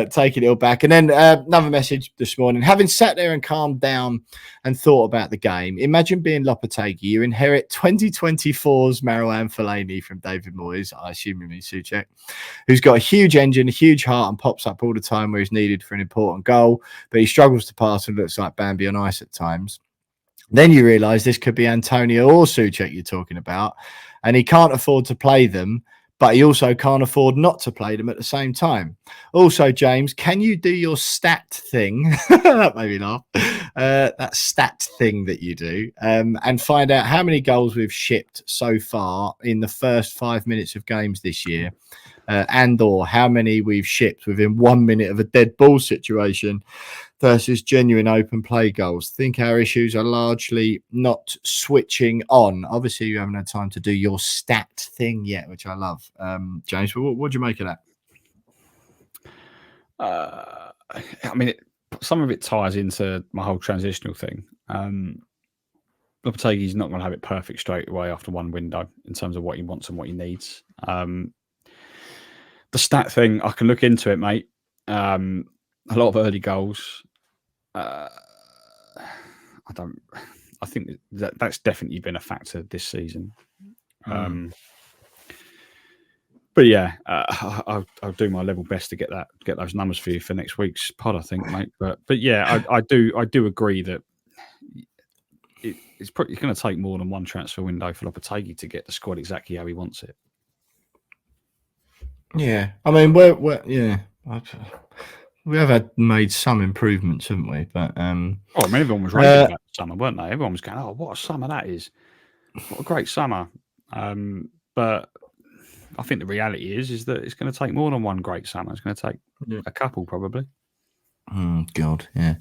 Taking it all back. And then another message this morning. Having sat there and calmed down and thought about the game, imagine being Lopetegui. You inherit 2024's Marouane Fellaini from David Moyes, I assume you mean Soucek, who's got a huge engine, a huge heart and pops up all the time where he's needed for an important goal, but he struggles to pass and looks like Bambi on ice at times. Then you realise this could be Antonio or Soucek you're talking about, and he can't afford to play them, but he also can't afford not to play them at the same time. Also, James, can you do your stat thing? That made me laugh. That stat thing that you do, and find out how many goals we've shipped so far in the first 5 minutes of games this year, and or how many we've shipped within 1 minute of a dead ball situation versus genuine open play goals. Think our issues are largely not switching on. Obviously, you haven't had time to do your stat thing yet, which I love. James, what do you make of that? I mean, some of it ties into my whole transitional thing. Lopetegui's not going to have it perfect straight away after one window in terms of what he wants and what he needs. The stat thing, I can look into it, mate. A lot of early goals. I think that's definitely been a factor this season. But yeah, I'll do my level best to get those numbers for you for next week's pod, I think, mate. But yeah, I do agree that it's probably going to take more than one transfer window for Lopetegui to get the squad exactly how he wants it. Yeah, I mean, we have made some improvements, haven't we? But I mean, everyone was raving about the summer, weren't they? Everyone was going, "Oh, what a summer that is! What a great summer!" But I think the reality is that it's going to take more than one great summer. It's going to take a couple, probably. God, yeah.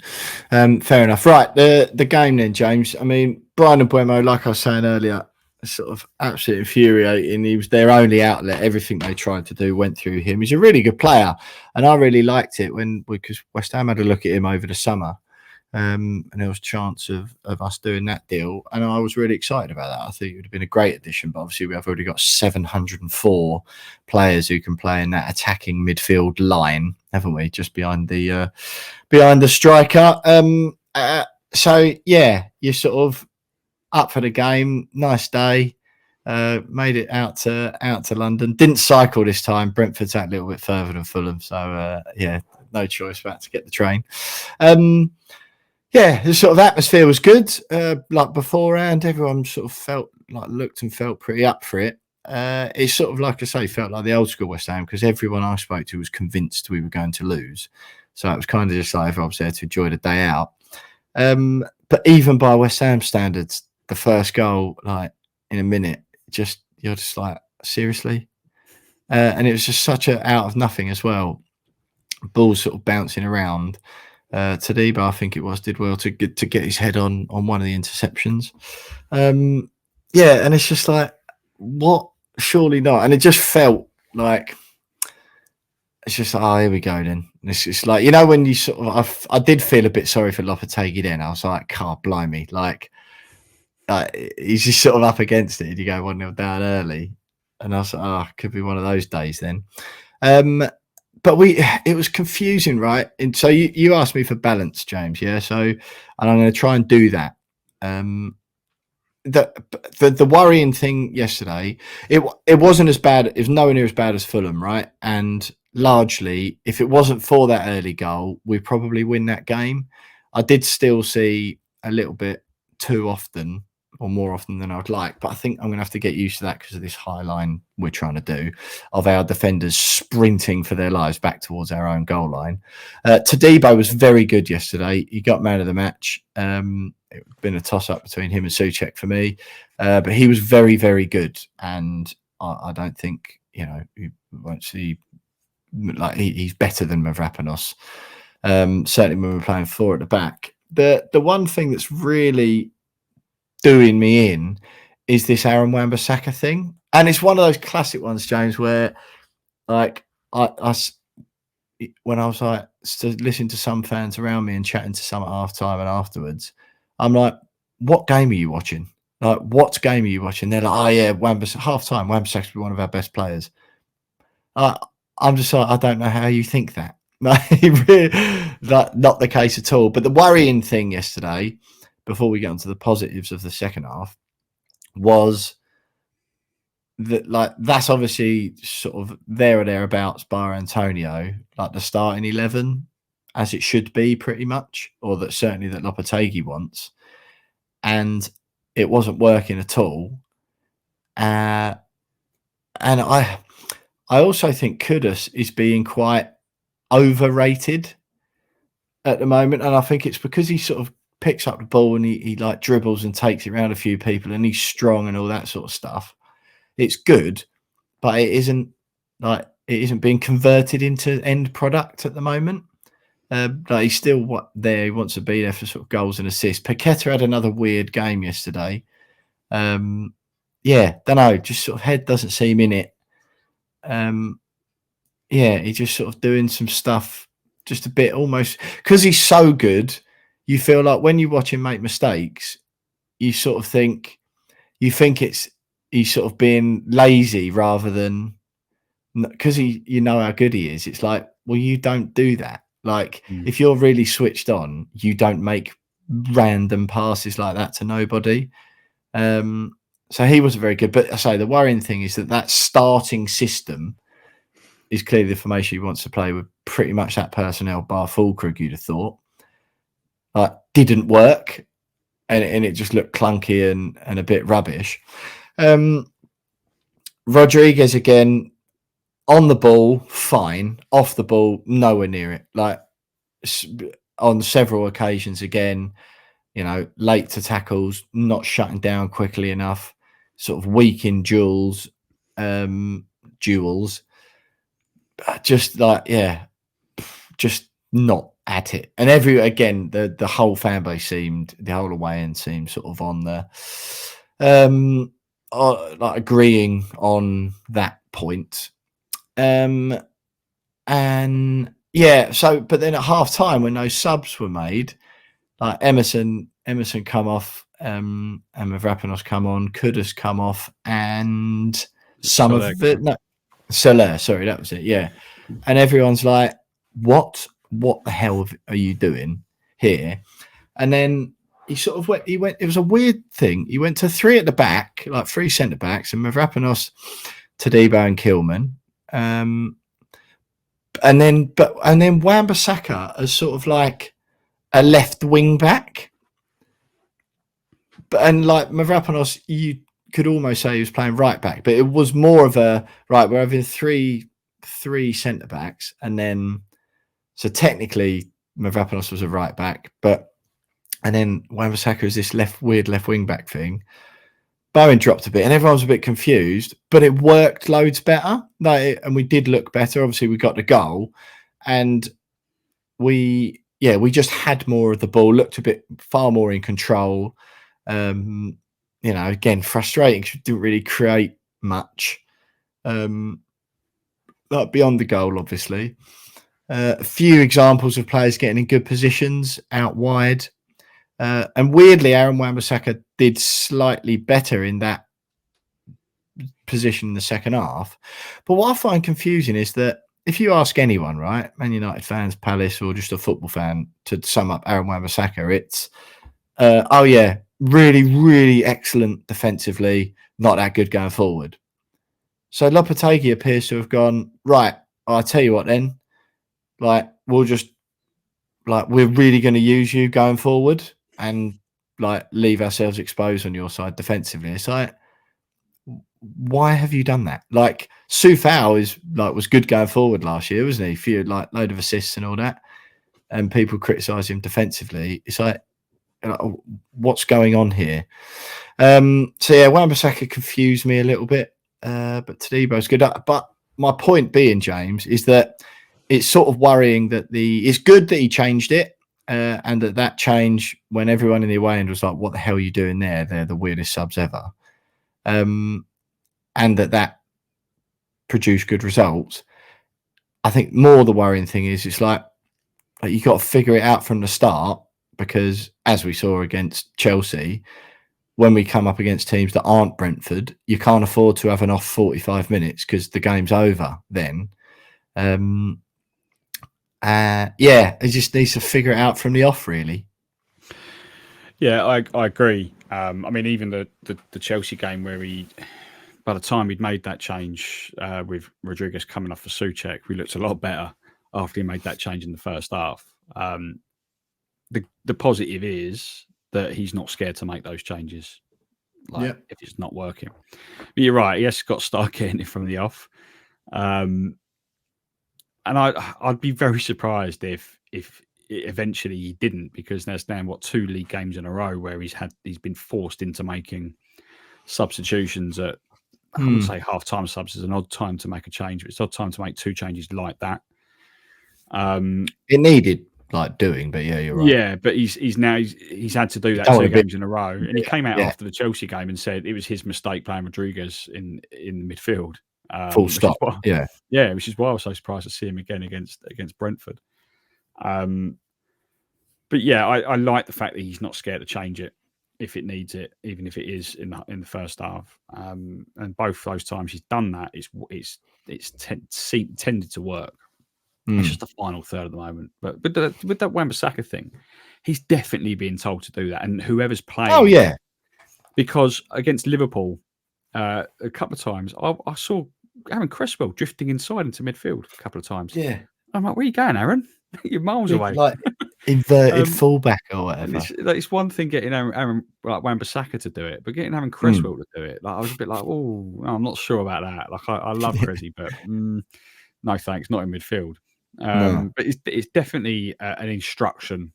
Fair enough. Right, the game then, James. I mean, Bryan Mbuemo, like I was saying earlier, sort of absolutely infuriating. He was their only outlet. Everything they tried to do went through him. He's a really good player, and I really liked it because West Ham had a look at him over the summer, and there was a chance of us doing that deal, and I was really excited about that. I think it would have been a great addition, but obviously we have already got 704 players who can play in that attacking midfield line, haven't we? Just behind the striker. So yeah, you're sort of up for the game. Nice day. Made it out to London. Didn't cycle this time. Brentford's out a little bit further than Fulham, so yeah, no choice but to get the train. Yeah, the sort of atmosphere was good. Like beforehand, everyone sort of looked and felt pretty up for it. It's sort of, like I say, felt like the old school West Ham because everyone I spoke to was convinced we were going to lose. So it was kind of just like everyone was there to enjoy the day out. But even by West Ham standards, the first goal, like in a minute, you're just like, seriously? And it was just such a out of nothing as well. Balls sort of bouncing around. Tadibo, I think it was, did well to get his head on one of the interceptions. Yeah, and it's just like, what? Surely not. And it just felt like, it's just like, oh, here we go then. It's just like, when you sort of, I did feel a bit sorry for Lopetegui then. I was like, God, blimey. Like, he's just sort of up against it. You go 1-0 down early. And I was like, oh, could be one of those days then. But it was confusing, right? And so you asked me for balance, James. Yeah. So, and I'm going to try and do that. The worrying thing yesterday, it wasn't as bad. It was nowhere near as bad as Fulham, right? And largely, if it wasn't for that early goal, we probably win that game. I did still see a little bit too often, or more often than I'd like, but I think I'm going to have to get used to that because of this high line we're trying to do of our defenders sprinting for their lives back towards our own goal line. Tadibo was very good yesterday. He got man of the match. It's been a toss-up between him and Soucek for me, but he was very, very good. And I don't think, you won't see, like, he's better than Mavropanos. Certainly when we're playing 4 at the back. The one thing that's really doing me in is this Aaron Wan-Bissaka thing. And it's one of those classic ones, James, where, like, I when I was like listening to some fans around me and chatting to some at half time and afterwards, I'm like, what game are you watching? Like, what game are you watching? They're like, oh yeah, Wan-Bissaka, half time, Wan-Bissaka's one of our best players. I'm just like, I don't know how you think that. Not the case at all. But the worrying thing yesterday, before we get onto the positives of the second half, was that, like, that's obviously sort of there or thereabouts bar Antonio, like the starting 11 as it should be pretty much, or that certainly that Lopetegui wants. And it wasn't working at all. And I also think Kudus is being quite overrated at the moment. And I think it's because he sort of picks up the ball and he like dribbles and takes it around a few people and he's strong and all that sort of stuff. It's good, but it isn't being converted into end product at the moment. Like, he's still there. He wants to be there for sort of goals and assists. Paqueta had another weird game yesterday. Yeah, don't know. Just sort of head doesn't seem in it. Yeah, he's just sort of doing some stuff, just a bit almost because he's so good. You feel like when you watch him make mistakes, you sort of think he's sort of being lazy rather than because you know how good he is. It's like, well, you don't do that. Like, if you're really switched on, you don't make random passes like that to nobody. So he wasn't very good. But I say the worrying thing is that starting system is clearly the formation he wants to play with, pretty much that personnel bar Fulkrug, you'd have thought. Didn't work, and it just looked clunky and a bit rubbish. Rodriguez again, on the ball, fine. Off the ball, nowhere near it. Like, on several occasions again, late to tackles, not shutting down quickly enough, sort of weak in duels. Just like, yeah, just not at it. And the whole fan base the whole away end seemed sort of on the like agreeing on that point. And yeah, so but then at half time when those subs were made, like Emerson come off, and Mavropanos come on, Kudus come off, and some of it. No, Soler, sorry, that was it. Yeah, and everyone's like, "What the hell are you doing here?" And then he sort of went. It was a weird thing. He went to 3 at the back, like 3 centre backs, and Mavropanos, Tadibo, and Kilman. And then Wan-Bissaka as sort of like a left wing back. And like Mavropanos, you could almost say he was playing right back, but it was more of a right. We're having three centre backs, and then so technically Mavropanos was a right back, and then Wan-Bissaka is this weird left wing back thing. Bowen dropped a bit, and everyone was a bit confused, but it worked loads better. And we did look better. Obviously, we got the goal, and we we just had more of the ball, looked a bit far more in control. Again, frustrating because we didn't really create much. Beyond the goal, obviously. A few examples of players getting in good positions out wide. And weirdly, Aaron Wan-Bissaka did slightly better in that position in the second half. But what I find confusing is that if you ask anyone, right, Man United fans, Palace, or just a football fan, to sum up Aaron Wan-Bissaka, it's, really, really excellent defensively, not that good going forward. So Lopetegui appears to have gone, right, I'll tell you what then, we're really going to use you going forward and leave ourselves exposed on your side defensively. It's like, why have you done that? Soufal was good going forward last year, wasn't he? Few load of assists and all that, and people criticise him defensively. It's like, what's going on here? Wan-Bissaka confused me a little bit, but Tadebo's good. But my point being, James, is that it's sort of worrying that it's good that he changed it, and that change when everyone in the away end was like, "What the hell are you doing there? They're the weirdest subs ever." And that produced good results. I think more the worrying thing is it's like you got to figure it out from the start, because as we saw against Chelsea, when we come up against teams that aren't Brentford, you can't afford to have an off 45 minutes because the game's over then. It just needs to figure it out from the off, really. Yeah, I agree. Even the Chelsea game where by the time we'd made that change with Rodriguez coming off for Soucek, we looked a lot better after he made that change in the first half. The positive is that he's not scared to make those changes, if it's not working. But you're right, he has got to start getting it from the off. And I'd be very surprised if eventually he didn't, because there's now 2 league games in a row where he's been forced into making substitutions at, I would say half-time subs is an odd time to make a change, but it's odd time to make 2 changes like that. It needed doing, but yeah, you're right. Yeah, but he's had to do that 2 games in a row, and he came out after the Chelsea game and said it was his mistake playing Rodriguez in the midfield. Full stop. Which is why I was so surprised to see him again against Brentford. But yeah, I like the fact that he's not scared to change it if it needs it, even if it is in the first half. And both those times he's done that, it's tended to work. It's just the final third at the moment. But with that Wan-Bissaka thing, he's definitely being told to do that. And whoever's playing... Oh, yeah. Because against Liverpool, a couple of times, I saw Aaron Cresswell drifting inside into midfield a couple of times. Yeah. I'm like, where are you going, Aaron? You're miles away. Inverted fullback or whatever. It's one thing getting Aaron Wan-Bissaka to do it, but getting Aaron Cresswell to do it, I was a bit like, oh, I'm not sure about that. I love Cressy, but no thanks, not in midfield. But it's definitely an instruction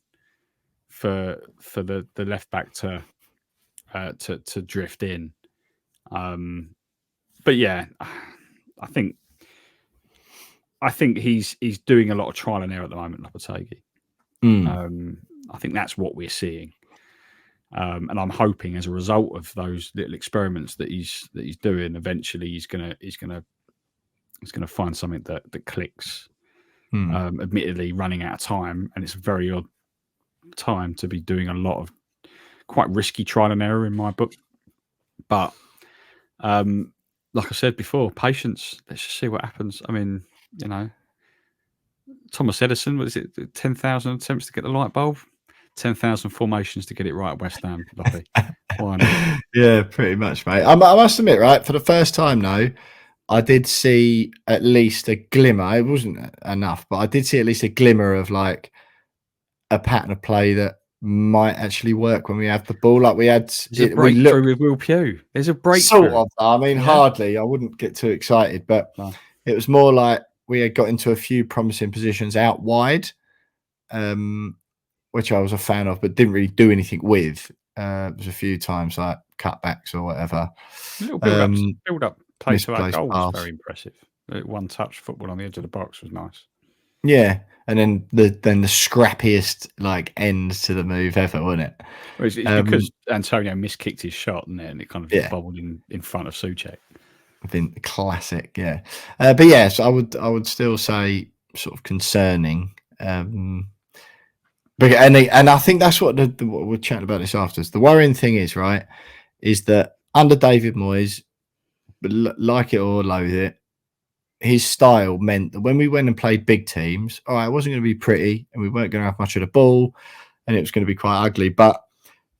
for the left back to drift in. But yeah, I think he's doing a lot of trial and error at the moment, Lopetegui. I think that's what we're seeing, and I'm hoping as a result of those little experiments that he's doing, eventually he's gonna find something that clicks. Admittedly, running out of time, and it's a very odd time to be doing a lot of quite risky trial and error in my book. But like I said before, patience. Let's just see what happens. I mean, Thomas Edison, was it 10,000 attempts to get the light bulb? 10,000 formations to get it right at West Ham. Why not? Yeah, pretty much, mate. I must admit, right, for the first time now, I did see at least a glimmer. It wasn't enough, but I did see at least a glimmer of a pattern of play that might actually work when we have the ball. Like we had a breakthrough with Will Pugh. There's a breakthrough. Sort of. I mean, hardly. I wouldn't get too excited, but it was more like we had got into a few promising positions out wide, which I was a fan of, but didn't really do anything with. There was a few times like cutbacks or whatever. Little build up play to our goal was very impressive. One touch football on the edge of the box was nice. Yeah, and then the scrappiest like end to the move ever, wasn't it? Well, it's because Antonio miskicked his shot, and it kind of just bobbled in front of Soucek. I think classic, yeah. But yes, I would still say sort of concerning. But and I think that's what we're chatting about this after. The worrying thing is, right, is that under David Moyes, like it or loathe it, his style meant that when we went and played big teams, all right, it wasn't going to be pretty and we weren't going to have much of the ball and it was going to be quite ugly, but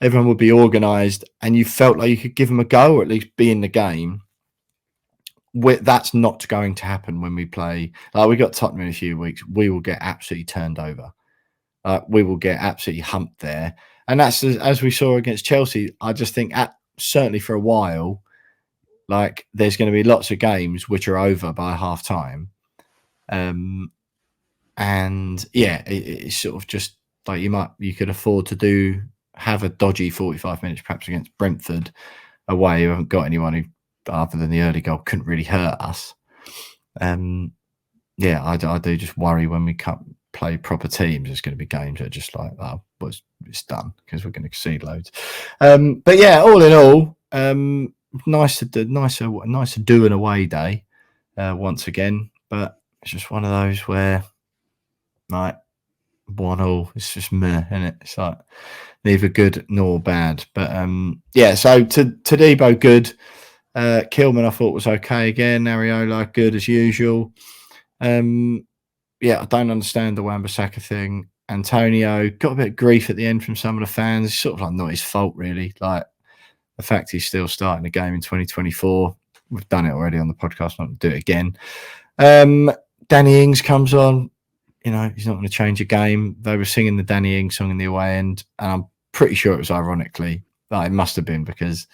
everyone would be organised and you felt like you could give them a go or at least be in the game. That's not going to happen when we play. We got Tottenham in a few weeks. We will get absolutely turned over. We will get absolutely humped there. And that's as we saw against Chelsea. I just think certainly for a while, like there's going to be lots of games which are over by half time. And yeah, it's sort of just like you could afford to have a dodgy 45 minutes perhaps against Brentford away. You haven't got anyone who, other than the early goal, couldn't really hurt us. Yeah, I do just worry when we play proper teams. There's going to be games that are just like, oh, well, it's done because we're going to concede loads. But yeah, all in all, nice to do an away day once again. But it's just one of those where, like, 1-1, it's just meh, isn't it? It's like neither good nor bad. But yeah, so Todibo good. Kilman I thought was okay again. Areola good as usual. Yeah, I don't understand the Wan-Bissaka thing. Antonio got a bit of grief at the end from some of the fans. It's sort of like not his fault really. Like the fact he's still starting the game in 2024. We've done it already on the podcast. Not to do it again. Danny Ings comes on. You know, he's not going to change a game. They were singing the Danny Ings song in the away end, and I'm pretty sure it was ironically. It must have been because,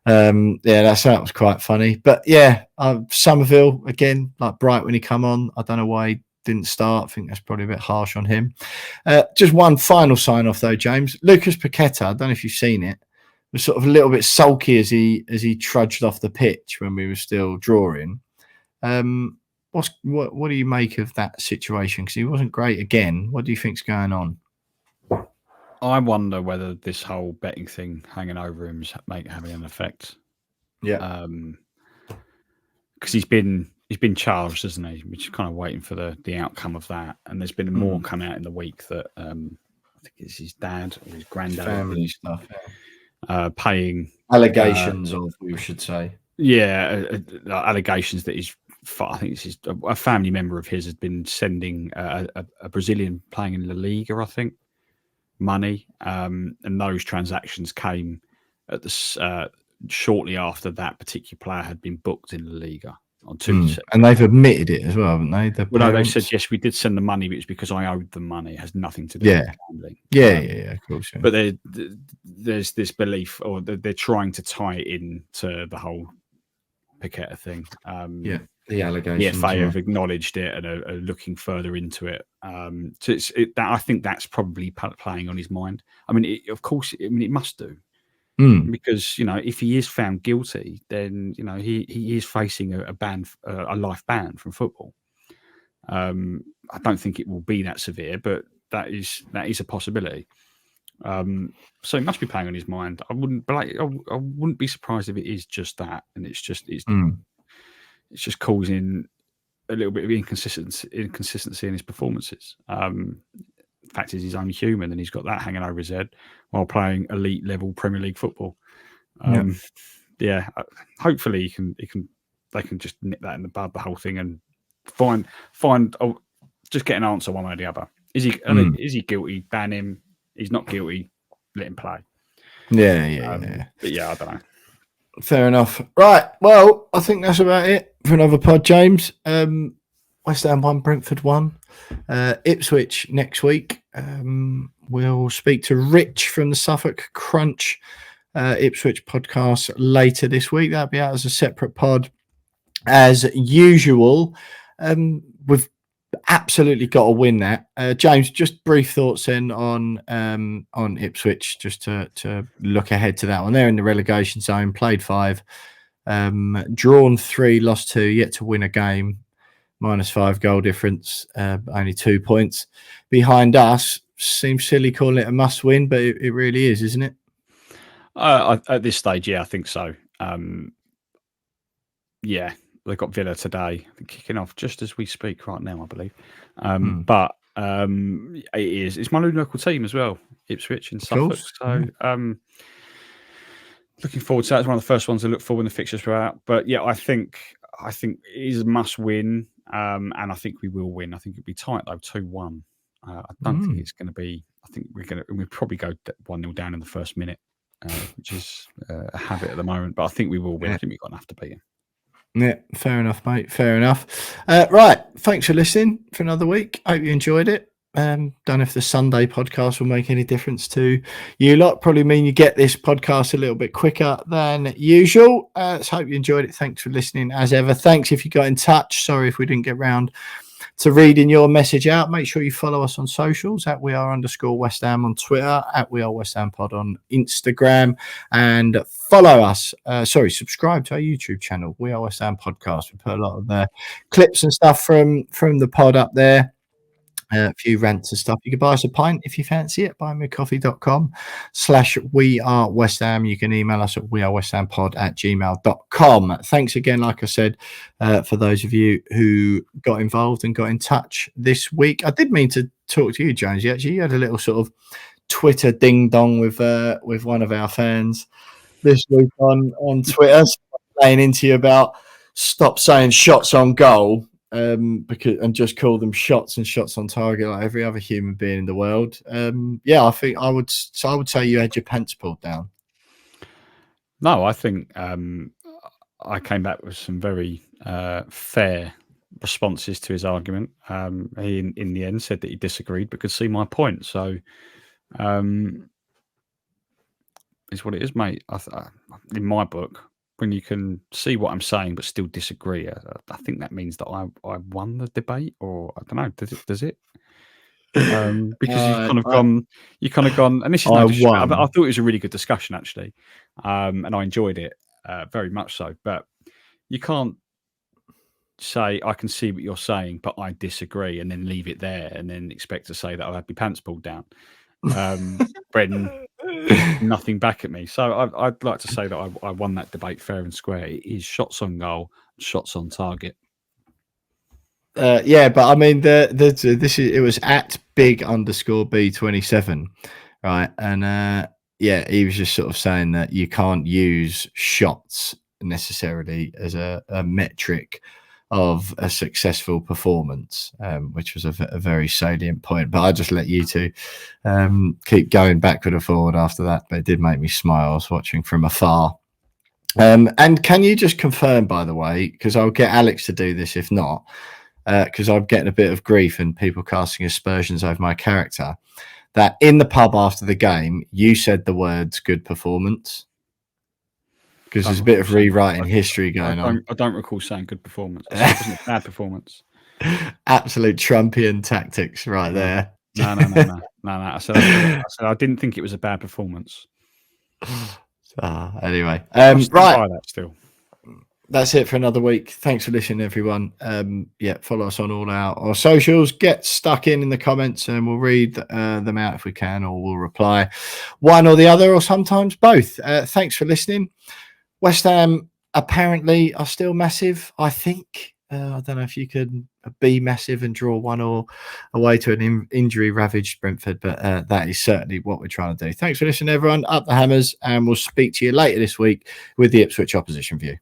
yeah, that was quite funny. But yeah, Somerville again, like Bright when he come on. I don't know why he didn't start. I think that's probably a bit harsh on him. Just one final sign off though, James. Lucas Paqueta, I don't know if you've seen it, was sort of a little bit sulky as he trudged off the pitch when we were still drawing. What do you make of that situation? Because he wasn't great again. What do you think's going on? I wonder whether this whole betting thing hanging over him is having an effect. Yeah. Because he's been charged, hasn't he? We're just kind of waiting for the outcome of that. And there's been more come out in the week that I think it's his dad or his granddad, family stuff, paying allegations of, we should say, allegations that I think it's a family member of his has been sending a Brazilian playing in La Liga, I think, money, and those transactions came at the shortly after that particular player had been booked in La Liga on 2. And they've admitted it as well, haven't they? They said yes, we did send the money, but it's because I owed them money. It has nothing to do with gambling. Yeah, of course. Yeah. But there's this belief, or they're trying to tie it in to the whole Paqueta thing. The allegations. The FA have acknowledged it and are looking further into it. So I think that's probably playing on his mind. I mean, of course, it must do. Because if he is found guilty, then he is facing a ban, a life ban from football. I don't think it will be that severe, but that is a possibility. So it must be playing on his mind. I wouldn't be surprised if it is just that, and it's just causing a little bit of inconsistency in his performances. The fact is, he's only human, and he's got that hanging over his head while playing elite level Premier League football. Hopefully they can just nip that in the bud, the whole thing, and just get an answer one way or the other. Is he guilty? Ban him. He's not guilty. Let him play. Yeah. But yeah, I don't know. Fair enough. Right. Well, I think that's about it for another pod, James. West Ham 1, Brentford 1. Ipswich next week. We'll speak to Rich from the Suffolk Crunch Ipswich podcast later this week. That'll be out as a separate pod. As usual, we've absolutely got to win that. James, just brief thoughts then on Ipswich, just to look ahead to that one. They're in the relegation zone, played 5, drawn 3, lost 2, yet to win a game. -5 goal difference, only 2 points behind us. Seems silly calling it a must win, but it really is, isn't it? At this stage, yeah, I think so. Yeah, they've got Villa today, kicking off just as we speak right now, I believe. But it's my local team as well, Ipswich in Suffolk. So looking forward to that. It's one of the first ones to look for when the fixtures were out. But yeah, I think it is a must win, and I think we will win. I think it'll be tight though, 2-1. I don't think it's going to be. I think we'll probably go 1-0 down in the first minute, which is a habit at the moment. But I think we will win. I think we've got enough to beat him. Yeah, fair enough, mate. Fair enough. Right, thanks for listening for another week. Hope you enjoyed it. Don't know if the Sunday podcast will make any difference to you lot. Probably mean you get this podcast a little bit quicker than usual. So hope you enjoyed it. Thanks for listening as ever. Thanks if you got in touch. Sorry if we didn't get round to reading your message out. Make sure you follow us on socials at @WeAre_West Ham on Twitter, at @WeAreWestHamPod on Instagram, and follow us. Subscribe to our YouTube channel, We Are West Ham Podcast. We put a lot of clips and stuff from the pod up there. A few rants and stuff. You can buy us a pint if you fancy it. buymeacoffee.com/wearewestham. You can email us at wearewesthampod@gmail.com. Thanks again, like I said, for those of you who got involved and got in touch this week. I did mean to talk to you, Jones. You had a little sort of Twitter ding dong with one of our fans this week on Twitter, laying into you about stop saying shots on goal. And just call them shots and shots on target like every other human being in the world. I think I would say you had your pants pulled down. No, I think I came back with some very fair responses to his argument. He, in the end, said that he disagreed but could see my point. So, it's what it is, mate. In my book, when you can see what I'm saying but still disagree, I think that means that I won the debate, or I don't know. Does it? Because you've kind of gone, and this is no disrespect. I thought it was a really good discussion actually, and I enjoyed it very much so. But you can't say I can see what you're saying, but I disagree, and then leave it there, and then expect to say that I had my pants pulled down. When nothing back at me. So I'd like to say that I won that debate fair and square. It is shots on goal, shots on target. But I mean, it was at big_B27, right? And he was just sort of saying that you can't use shots necessarily as a metric of a successful performance, which was a very salient point. But I just let you two keep going backward and forward after that. But it did make me smile. I was watching from afar. And can you just confirm, by the way, because I'll get Alex to do this if not, because I'm getting a bit of grief and people casting aspersions over my character, that in the pub after the game, you said the words "good performance"? Because there's a bit of rewriting history going on. I don't recall saying good performance. It wasn't a bad performance. Absolute Trumpian tactics right there. No. I said I didn't think it was a bad performance. Anyway, right. That still. That's it for another week. Thanks for listening, everyone. Follow us on all our socials. Get stuck in the comments and we'll read them out if we can, or we'll reply one or the other, or sometimes both. Thanks for listening. West Ham apparently are still massive, I think. I don't know if you could be massive and draw 1-1 away to an injury-ravaged Brentford, but that is certainly what we're trying to do. Thanks for listening, everyone. Up the hammers, and we'll speak to you later this week with the Ipswich opposition view.